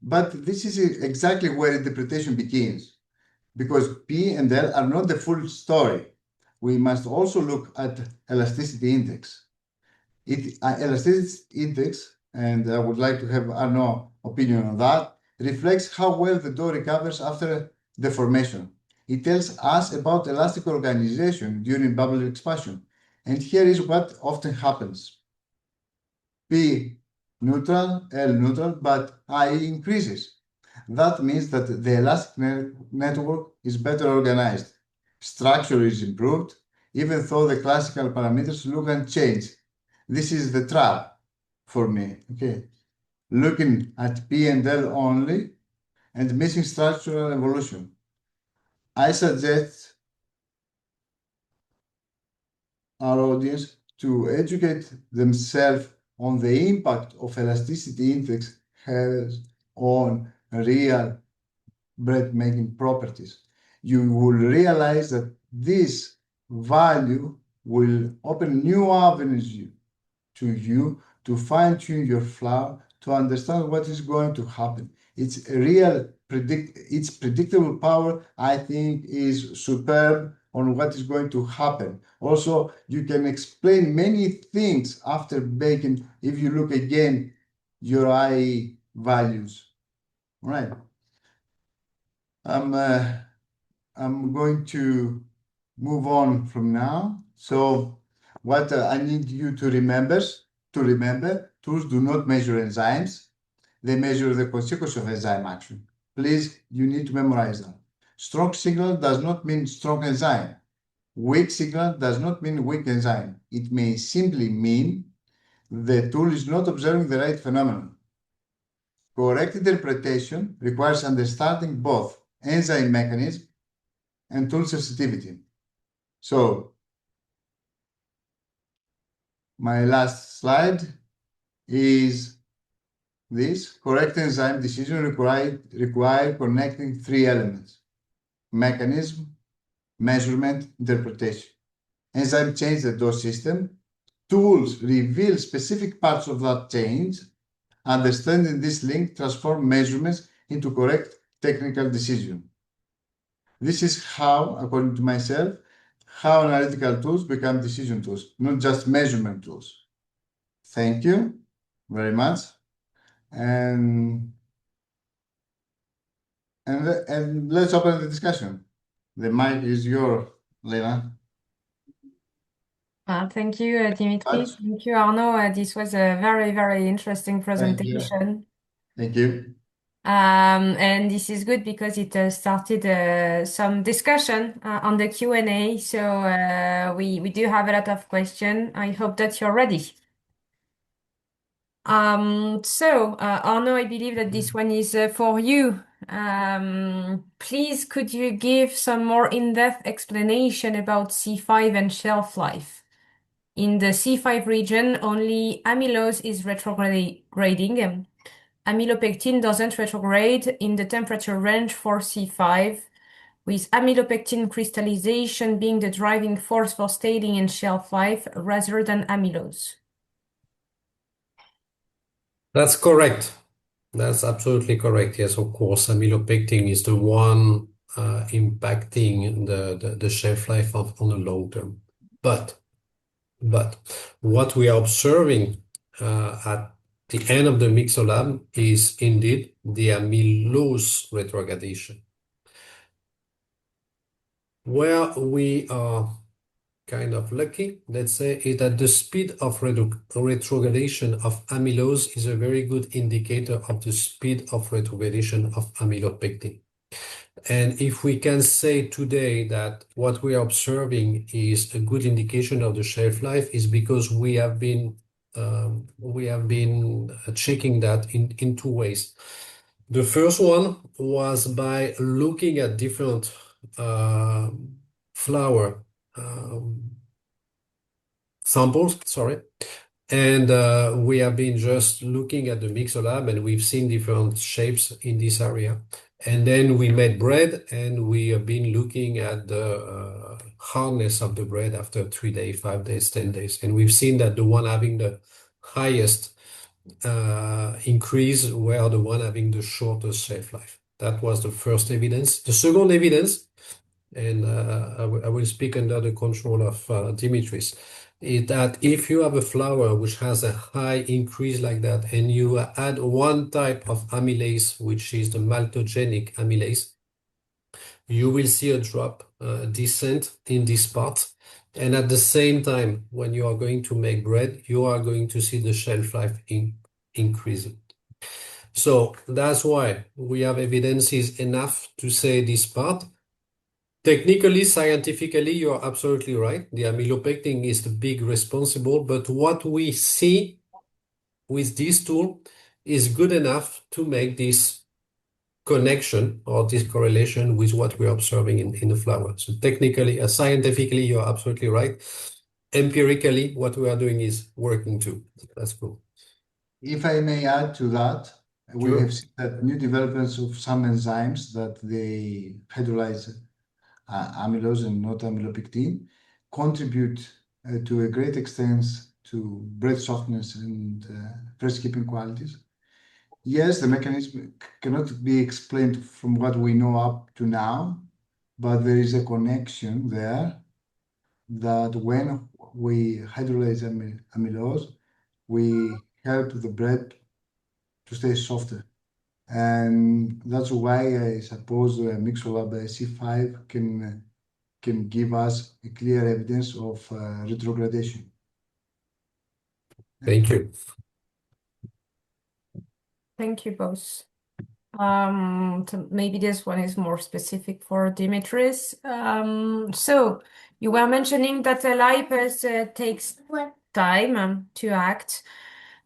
But this is exactly where interpretation begins, because P and L are not the full story. We must also look at elasticity index. Elasticity index, and I would like to have Arnaud's opinion on that, reflects how well the dough recovers after deformation. It tells us about elastic organization during bubble expansion. And here is what often happens. P neutral, L neutral, but I increases. That means that the elastic network is better organized. Structure is improved, even though the classical parameters look unchanged. This is the trap for me, okay? Looking at P and L only and missing structural evolution. I suggest our audience to educate themselves on the impact of elasticity index has on real bread making properties. You will realize that this value will open new avenues to you to fine-tune your flour, to understand what is going to happen. It's a real its predictable power, I think, is superb on what is going to happen. Also, you can explain many things after baking if you look again your IE values. All right. I'm going to move on from now. So what I need you to remember, tools do not measure enzymes. They measure the consequence of enzyme action. Please, you need to memorize that. Strong signal does not mean strong enzyme. Weak signal does not mean weak enzyme. It may simply mean the tool is not observing the right phenomenon. Correct interpretation requires understanding both enzyme mechanism and tool sensitivity. So my last slide is this. Correct enzyme decision require connecting three elements: mechanism, measurement, interpretation. Enzyme change the dose system. Tools reveal specific parts of that change. Understanding this link transform measurements into correct technical decision. This is how, according to myself, how analytical tools become decision tools, not just measurement tools. Thank you very much. And let's open the discussion. The mic is yours. Lena. Thank you, Dimitri. Much. Thank you, Arnaud. This was a very, very interesting Thank you. presentation. Thank you. And this is good because it started some discussion on the Q&A. So we do have a lot of questions. I hope that you're ready. Arnaud, I believe that this one is for you. Please, could you give some more in-depth explanation about C5 and shelf life? In the C5 region, only amylose is retrograding. Amylopectin doesn't retrograde in the temperature range for C5, with amylopectin crystallization being the driving force for staining and shelf life rather than amylose. That's correct. That's absolutely correct. Yes, of course, amylopectin is the one impacting the shelf life on the long term. But what we are observing at the end of the mixolab is indeed the amylose retrogradation. Where we are kind of lucky, let's say, is that the speed of retrogradation of amylose is a very good indicator of the speed of retrogradation of amylopectin. And if we can say today that what we are observing is a good indication of the shelf life, is because we have been checking that in two ways. The first one was by looking at different flower samples, sorry. And we have been just looking at the mixolab and we've seen different shapes in this area. And then we made bread and we have been looking at the hardness of the bread after 3 days, 5 days, 10 days. And we've seen that the one having the highest increase were the one having the shortest shelf life. That was the first evidence. The second evidence, and I will speak under the control of Dimitris, is that if you have a flower which has a high increase like that, and you add one type of amylase, which is the maltogenic amylase, you will see a drop, descent in this part. And at the same time, when you are going to make bread, you are going to see the shelf life increasing. So that's why we have evidences enough to say this part. Technically, scientifically, you're absolutely right. The amylopectin is the big responsible, but what we see with this tool is good enough to make this connection or this correlation with what we're observing in the flower. So technically, scientifically, you're absolutely right. Empirically, what we are doing is working too. That's cool. If I may add to that, we Sure. have seen that new developments of some enzymes that they hydrolyze amylose and not amylopectin contribute to a great extent to bread softness and fresh keeping qualities. Yes, the mechanism cannot be explained from what we know up to now, but there is a connection there that when we hydrolyze amylose, we help the bread to stay softer. And that's why I suppose Mixolab C5 can give us a clear evidence of retrogradation. Thank you. Thank you both. So maybe this one is more specific for Dimitris. So you were mentioning that the lipase takes time to act.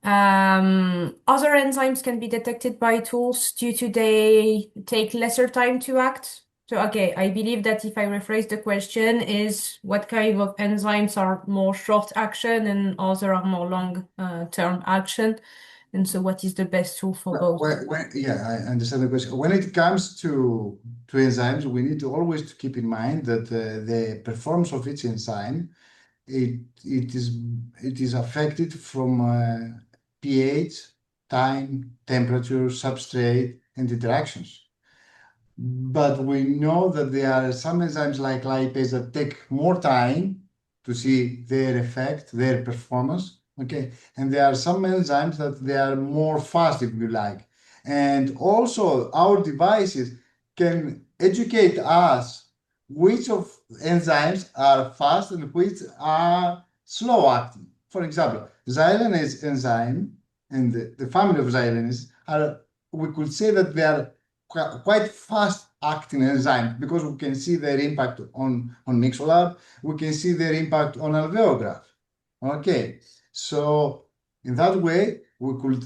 Other enzymes can be detected by tools due to they take lesser time to act. So, okay, I believe that if I rephrase the question is what kind of enzymes are more short action and other are more long term action. And so what is the best tool for both? Yeah, I understand the question. When it comes to enzymes, we need to always keep in mind that the performance of each enzyme it is affected from pH, time, temperature, substrate, and interactions. But we know that there are some enzymes like lipase that take more time to see their effect, their performance. Okay, and there are some enzymes that they are more fast, if you like. And also, our devices can educate us which of enzymes are fast and which are slow acting. For example, xylanase enzyme and the family of xylanase are, we could say that they are quite fast acting enzymes because we can see their impact on Mixolab, we can see their impact on alveograph. Okay, so in that way, we could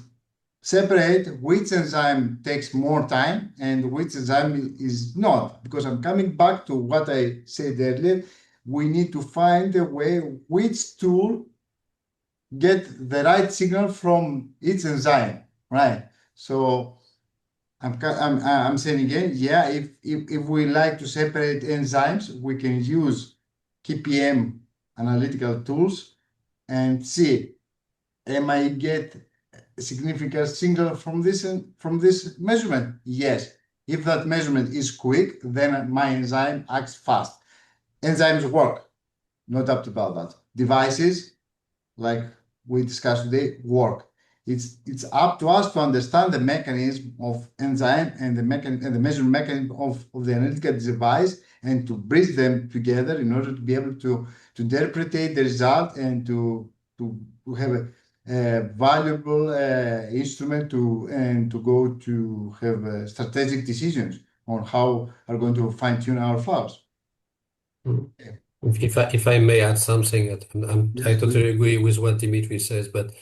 separate which enzyme takes more time and which enzyme is not. Because I'm coming back to what I said earlier, we need to find a way which tool get the right signal from each enzyme, right? So I'm saying again, yeah, if we like to separate enzymes, we can use KPM analytical tools and see, am I get a significant signal from this measurement? Yes. If that measurement is quick, then my enzyme acts fast. Enzymes work, no doubt about that. Devices, like we discussed today, work. It's up to us to understand the mechanism of enzyme and the measurement mechanism of the analytical device and to bridge them together in order to be able to interpret the result and to have a valuable instrument to go to have strategic decisions on how are going to fine tune our flowers. Mm. If I may add something, I totally agree with what Dimitri says, but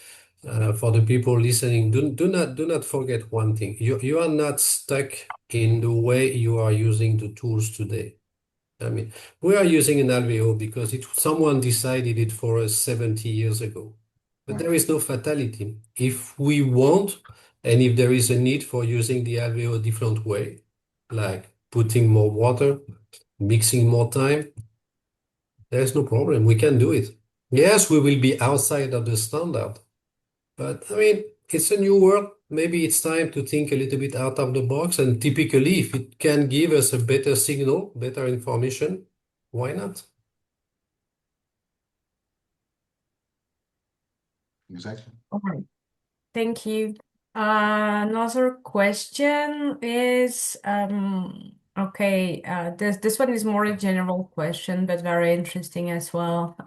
for the people listening, do not forget one thing. You are not stuck in the way you are using the tools today. I mean, we are using an alveo because someone decided it for us 70 years ago. But Right. there is no fatality. If we want, and if there is a need for using the alveo a different way, like putting more water, mixing more time, there's no problem. We can do it. Yes, we will be outside of the standard, but I mean, it's a new world. Maybe it's time to think a little bit out of the box. And typically, if it can give us a better signal, better information, why not? Exactly. All right. Thank you. Another question is, okay, this one is more a general question, but very interesting as well.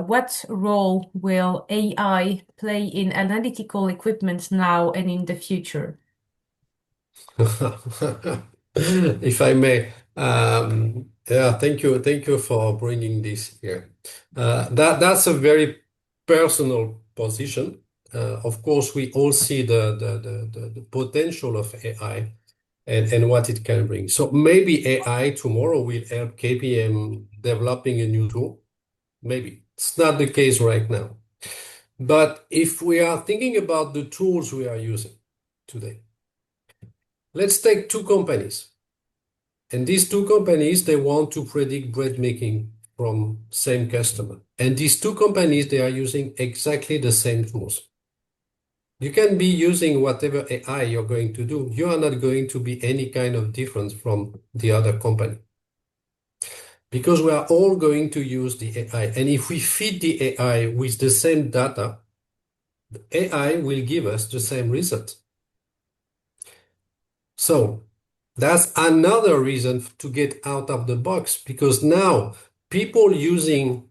What role will AI play in analytical equipment now and in the future? If I may, yeah, thank you for bringing this here. That's a very personal position. Of course, we all see the potential of AI and what it can bring. So maybe AI tomorrow will help KPM developing a new tool. Maybe it's not the case right now. But if we are thinking about the tools we are using today, let's take two companies. And these two companies, they want to predict bread making from same customer. And these two companies, they are using exactly the same tools. You can be using whatever AI you're going to do. You are not going to be any kind of difference from the other company. Because we are all going to use the AI. And if we feed the AI with the same data, the AI will give us the same result. So that's another reason to get out of the box, because now people using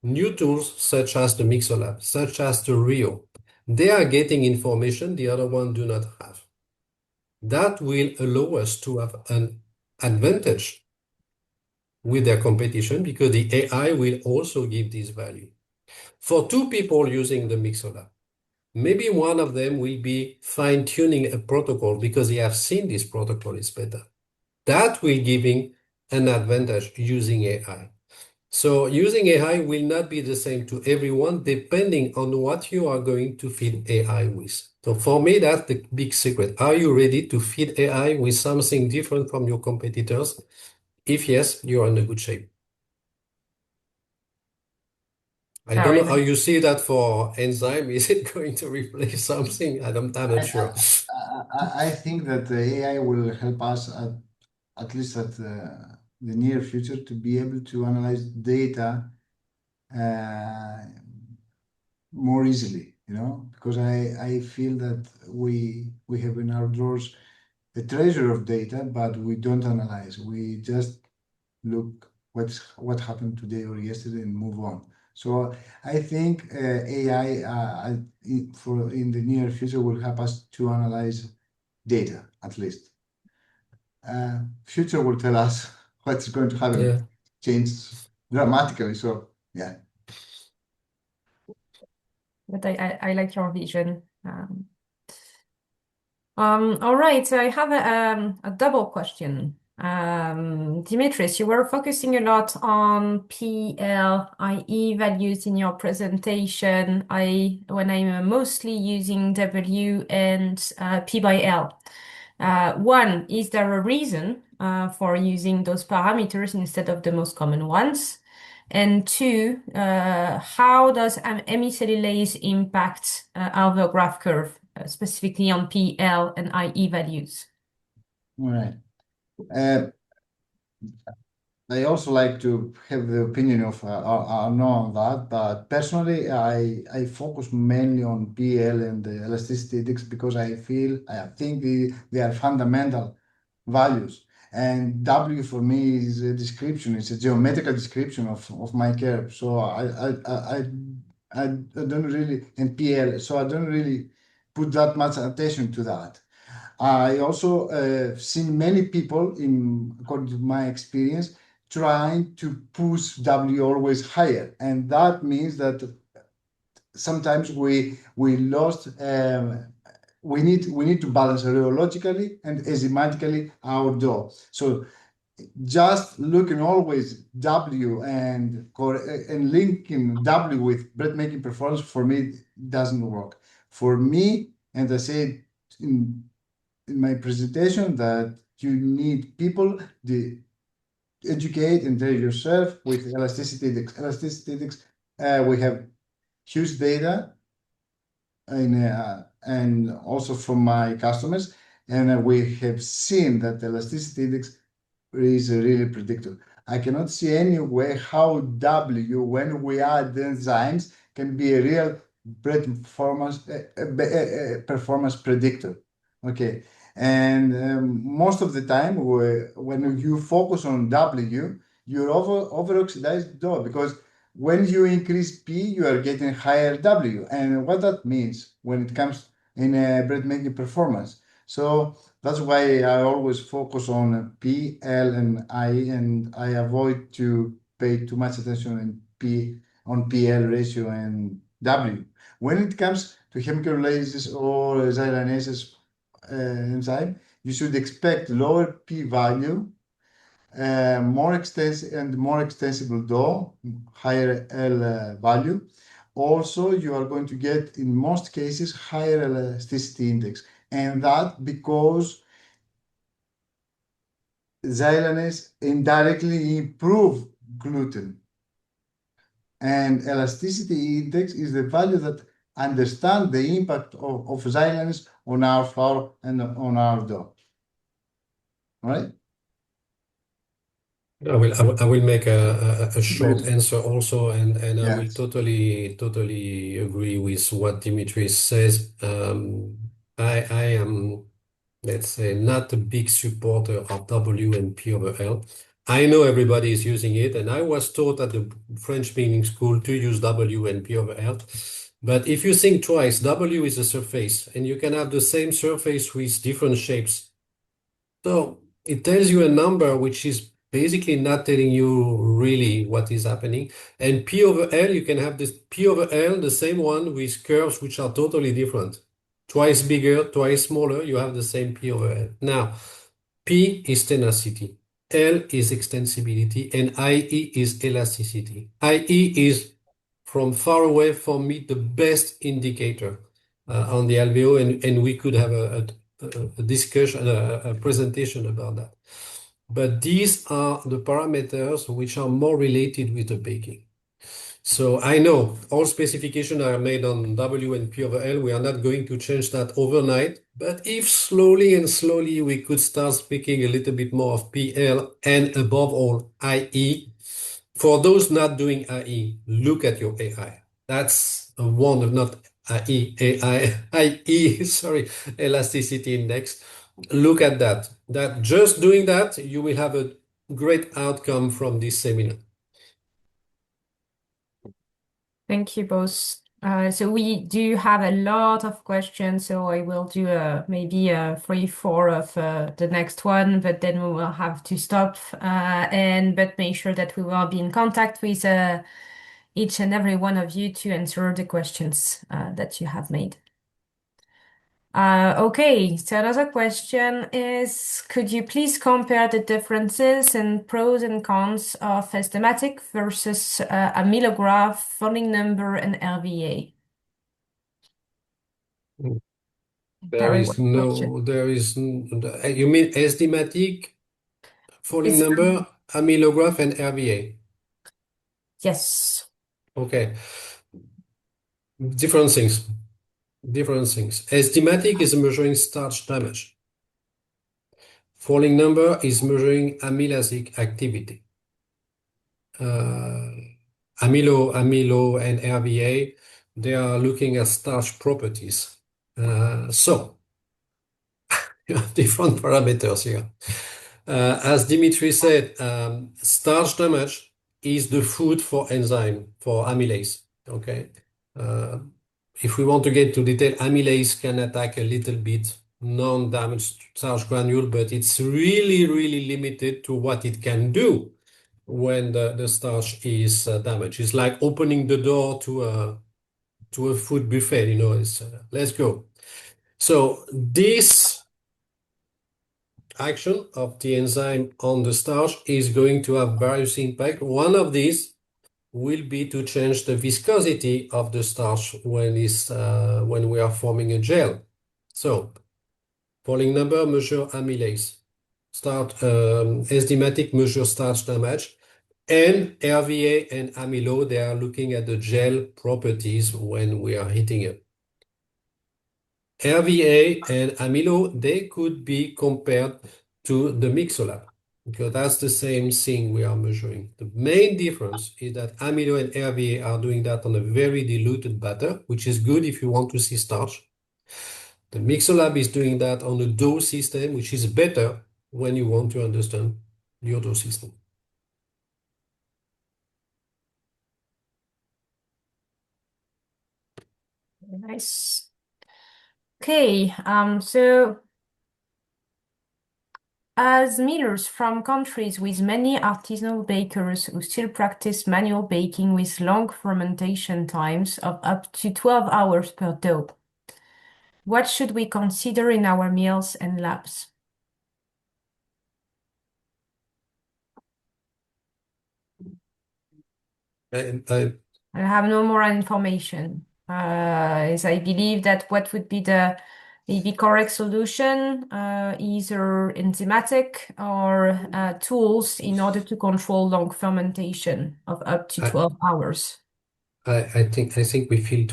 new tools such as the Mixolab, such as the Rio, they are getting information the other one do not have. That will allow us to have an advantage with their competition because the AI will also give this value. For two people using the Mixolab, maybe one of them will be fine-tuning a protocol because they have seen this protocol is better. That will giving an advantage using AI. So using AI will not be the same to everyone depending on what you are going to feed AI with. So for me, that's the big secret. Are you ready to feed AI with something different from your competitors? If yes, you are in a good shape. I don't Very know how nice. you see that for enzyme. Is it going to replace something? I'm not sure. I think that the AI will help us at least at the near future to be able to analyze data uh, more easily, because I feel that we have in our drawers a treasure of data, but we don't analyze. We just look what happened today or yesterday and move on. So I think AI in the near future will help us to analyze data at least. Future will tell us what's going to happen. Yeah. Change dramatically. So yeah. But I like your vision. All right, so I have a double question. Dimitris, you were focusing a lot on PLIE values in your presentation. When I'm mostly using W and P by L. One, is there a reason for using those parameters instead of the most common ones? And two, how does hemicellulase impact our graph curve, specifically on PL and IE values? All right. I also like to have the opinion of Arnaud on that, but personally, I focus mainly on PL and the elasticity index because I think they are fundamental values. And W for me is a description, it's a geometrical description of my curve. So I don't really, and PL, so I don't really put that much attention to that. I also seen many people, according to my experience, trying to push W always higher, and that means that sometimes we lost. We need to balance rheologically and enzymatically our dough. So just looking always W and linking W with bread making performance for me doesn't work. For me, and I said in my presentation that you need people to educate and train yourself with elasticity index. Elasticity index, we have huge data and also from my customers, and we have seen that the elasticity index is really predictive. I cannot see any way how W, when we add the enzymes, can be a real bread performance predictor. Okay, and most of the time, when you focus on W, you over oxidize dough because when you increase P, you are getting higher W, and what that means when it comes in bread making performance. So that's why I always focus on P, L, and I, and I avoid to pay too much attention on PL ratio and W. When it comes to hemicellulases or xylanases enzyme, you should expect lower P value, more extensible dough, higher L value. Also, you are going to get, in most cases, higher elasticity index. And that because xylanase indirectly improve gluten. And elasticity index is the value that understand the impact of xylanase on our flour and on our dough. All right? I will make a short answer also, and I will Yes. totally agree with what Dimitri says. I am, let's say, not a big supporter of W and P over L. I know everybody is using it, and I was taught at the French speaking school to use W and P over L. But if you think twice, W is a surface, and you can have the same surface with different shapes. So it tells you a number which is basically not telling you really what is happening. And P over L, you can have this P over L, the same one with curves which are totally different. Twice bigger, twice smaller, you have the same P over L. Now, P is tenacity, L is extensibility, and IE is elasticity. IE is from far away for me the best indicator on the alveo, and we could have a discussion, a presentation about that. But these are the parameters which are more related with the baking. So I know all specifications are made on W and P over L. We are not going to change that overnight. But if slowly and slowly we could start speaking a little bit more of PL and above all IE, for those not doing IE, look at your AI. That's a wonder, not IE, sorry, elasticity index. Look at that. That just doing that, you will have a great outcome from this seminar. Thank you both. So we do have a lot of questions, so I will do maybe 3, 4 of the next one, but then we will have to stop but make sure that we will be in contact with each and every one of you to answer the questions that you have made. Okay, so another question is, could you please compare the differences and pros and cons of estimatic versus amylograph, falling number, and LVA? Very well question. You mean estimatic, falling It's number, amylograph, and RVA? yes. Okay, different things. Different things. Estimatic is measuring starch damage. Falling number is measuring amylasic activity. Amylo, and RVA, they are looking at starch properties. So, different parameters here. As Dimitri said, starch damage is the food for enzyme, for amylase. Okay. Uh, if we want to get to detail, amylase can attack a little bit non-damaged starch granule, but it's really, really limited to what it can do when the starch is damaged. It's like opening the door to a food buffet, it's let's go. So this action of the enzyme on the starch is going to have various impacts. One of these will be to change the viscosity of the starch when we are forming a gel. So, falling number measure amylase, enzymatic measure starch damage, and RVA and amylo, they are looking at the gel properties when we are heating it. RVA and amylo, they could be compared to the Mixolab because that's the same thing we are measuring. The main difference is that amylo and RVA are doing that on a very diluted batter, which is good if you want to see starch. The Mixolab is doing that on a dough system, which is better when you want to understand your dough system. Nice. Okay, so as millers from countries with many artisanal bakers who still practice manual baking with long fermentation times of up to 12 hours per dough, what should we consider in our meals and labs? I have no more information. As I believe that what would be the maybe correct solution, either enzymatic or tools in order to control long fermentation of up to 12 hours. I think we feel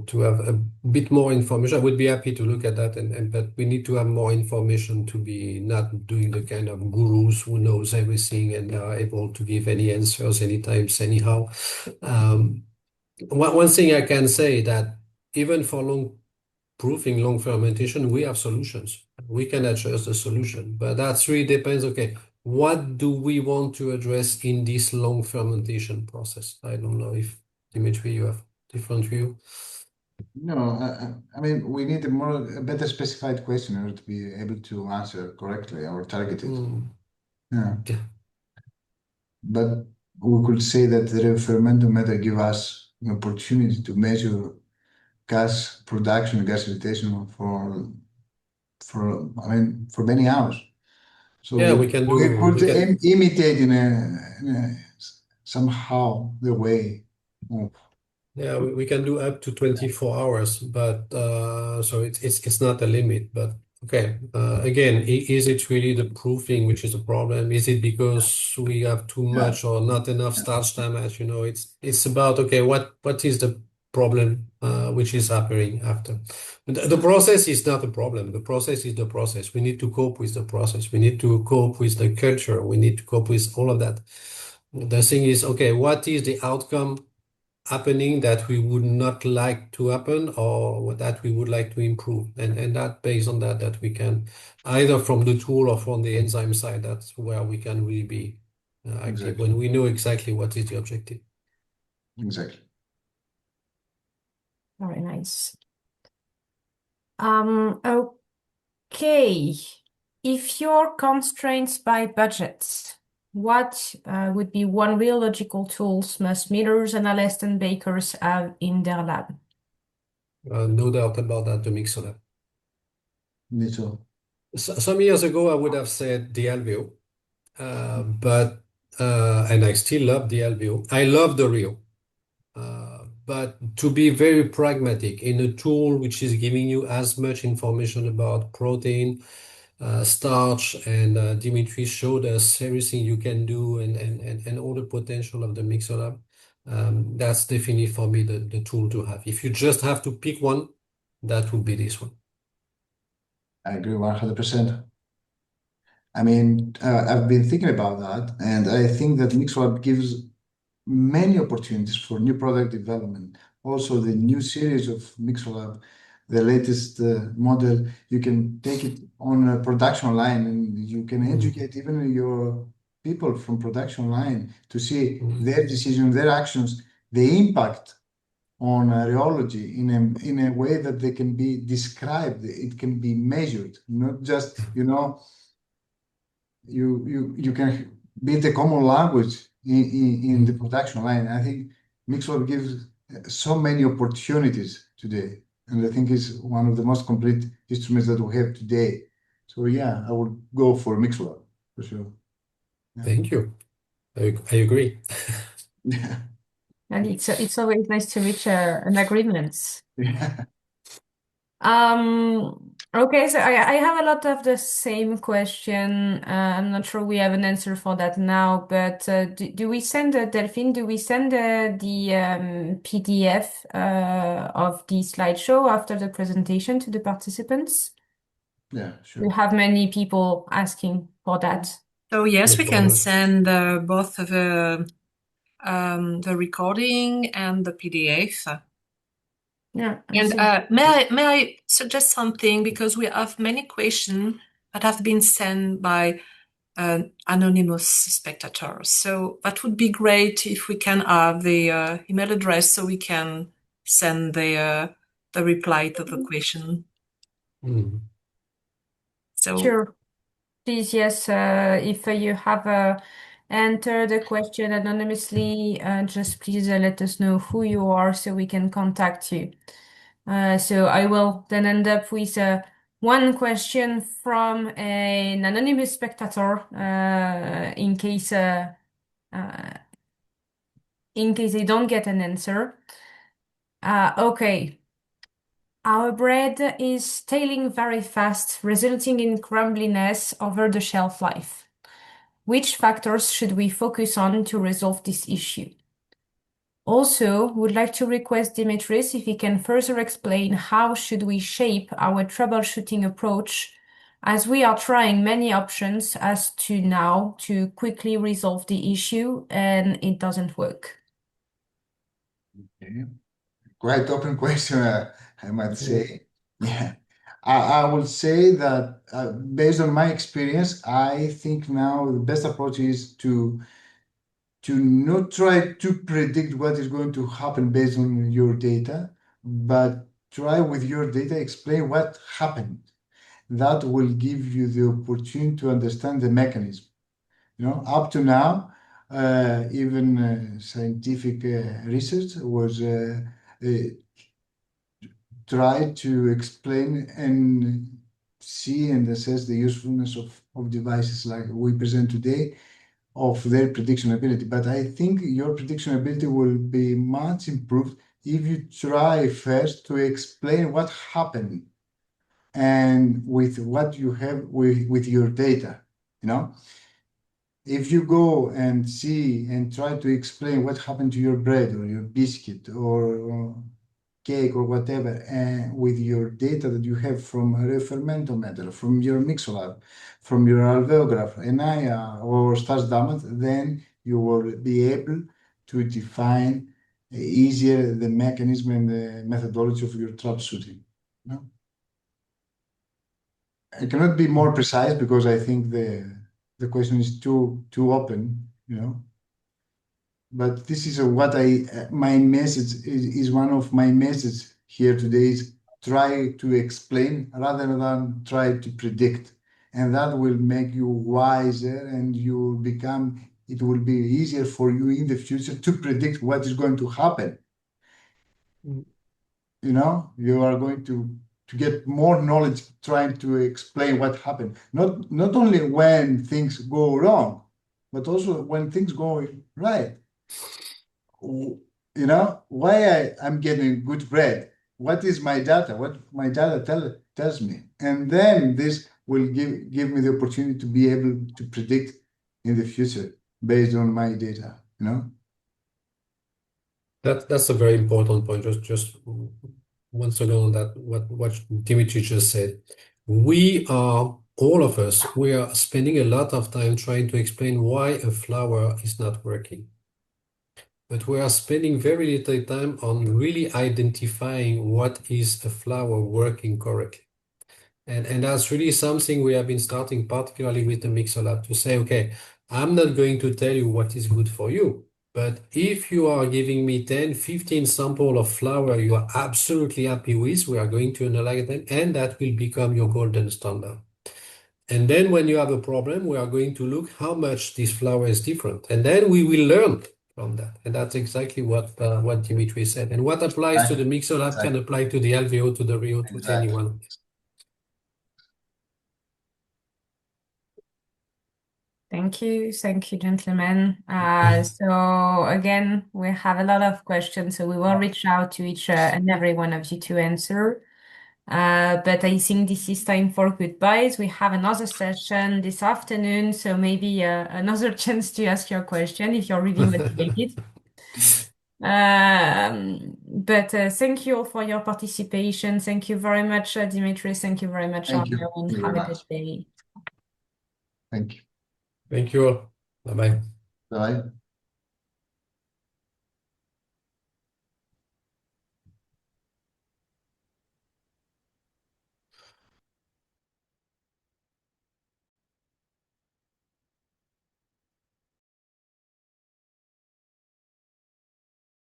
to have a bit more information. I would be happy to look at that, but we need to have more information to be not doing the kind of gurus who knows everything and are able to give any answers anytime, anyhow. One thing I can say that even for long fermentation, we have solutions. We can adjust the solution, but that really depends. Okay, what do we want to address in this long fermentation process? I don't know if Dimitri, you have different view. No, I mean, we need a better specified question in order to be able to answer correctly or target it. Yeah. Yeah. But we could say that the fermentometer give us an opportunity to measure gas production, gas irritation for many hours. So Yeah, we could imitate somehow the way of. Yeah, we can do up to 24 hours, but so it's not a limit. But okay, again, is it really the proofing which is a problem? Is it because we have too much or not enough starch damage? It's about okay, what is the problem which is happening after? The process is not a problem. The process is the process. We need to cope with the process. We need to cope with the culture. We need to cope with all of that. The thing is, okay, what is the outcome happening that we would not like to happen or that we would like to improve, and that based on that we can either from the tool or from the enzyme side, that's where we can really be active Exactly. when we know exactly what is the objective. Exactly. Very nice. Okay. If you're constrained by budgets, what would be one real logical tools must millers, analysts, and bakers have in their lab? No doubt about that, the mixer lab. Me too. Some years ago, I would have said the LVO, but and I still love the LVO. I love the Rio. But to be very pragmatic in a tool which is giving you as much information about protein, starch, and Dimitri showed us everything you can do and all the potential of the mixer lab. That's definitely for me the tool to have. If you just have to pick one, that would be this one. I agree 100%. I mean, I've been thinking about that, and I think that Mixwap gives many opportunities for new product development. Also, the new series of Mixolab, the latest model, you can take it on a production line and you can Mm, educate even your people from production line to see mm, their decisions, their actions, the impact on rheology in a way that they can be described, it can be measured, not just, you can build a common language in the mm. production line. I think Mixweb gives so many opportunities today, and I think it's one of the most complete instruments that we have today. So yeah, I would go for Mixweb for sure. Yeah. Thank you. I agree. And it's always nice to reach an agreement. Yeah. Okay, so I have a lot of the same question. I'm not sure we have an answer for that now, but do we send Delphine, do we send the PDF of the slideshow after the presentation to the participants? Yeah, We sure. have many people asking for that. So yes, No we can problem. send both the recording and the PDF. Yeah, And absolutely. may I suggest something, because we have many questions that have been sent by anonymous spectators. So that would be great if we can have the email address so we can send the reply to the question. Mm. So Sure. Please, yes, if you have entered the question anonymously, just please let us know who you are so we can contact you. So I will then end up with one question from an anonymous spectator uh, in case they don't get an answer. Okay. Our bread is tailing very fast, resulting in crumbliness over the shelf life. Which factors should we focus on to resolve this issue? Also, would like to request Dimitris if he can further explain how should we shape our troubleshooting approach as we are trying many options as to now to quickly resolve the issue and it doesn't work. Okay. Quite open question, I might Yeah. say. Yeah. I would say that based on my experience, I think now the best approach is to not try to predict what is going to happen based on your data, but try with your data explain what happened. That will give you the opportunity to understand the mechanism. Up to now, even scientific research was tried to explain and see and assess the usefulness of devices like we present today of their prediction ability. But I think your prediction ability will be much improved if you try first to explain what happened and with what you have with your data. If you go and see and try to explain what happened to your bread or your biscuit or cake or whatever, and with your data that you have from a refermentometer, from your Mixolab, from your alveograph, ENIA or starch damage, then you will be able to define easier the mechanism and the methodology of your troubleshooting. No? I cannot be more precise because I think the question is too open. you know. But this is what my message is one of my messages here today is try to explain rather than try to predict. And that will make you wiser and it will be easier for you in the future to predict what is going to happen. You know, you are going to get more knowledge trying to explain what happened. Not only when things go wrong, but also when things go right. You know, why I'm getting good bread? What is my data? What my data tells me, and then this will give me the opportunity to be able to predict in the future based on my data. You know. That's a very important point. Just once again on that, what Dimitri just said. We are, all of us, we are spending a lot of time trying to explain why a flower is not working. But we are spending very little time on really identifying what is a flower working correctly. And that's really something we have been starting, particularly with the Mixer Lab, to say, okay, I'm not going to tell you what is good for you, but if you are giving me 10, 15 samples of flower you are absolutely happy with, we are going to analyze them, and that will become your golden standard. And then when you have a problem, we are going to look how much this flower is different, and then we will learn from that. And that's exactly what Dimitri said. And what applies to the Mixer Lab can apply to the LVO, to the Rio, to anyone. Thank you, gentlemen. So again, we have a lot of questions, so we will reach out to each and every one of you to answer. But I think this is time for goodbyes. We have another session this afternoon, so maybe another chance to ask your question if you're really motivated. But thank you all for your participation. Thank you very much, Dimitri. Thank you very much, Thank you. Arnaud, and Thank you have very a good much. day. Thank you. Thank you all. Bye-bye. Bye.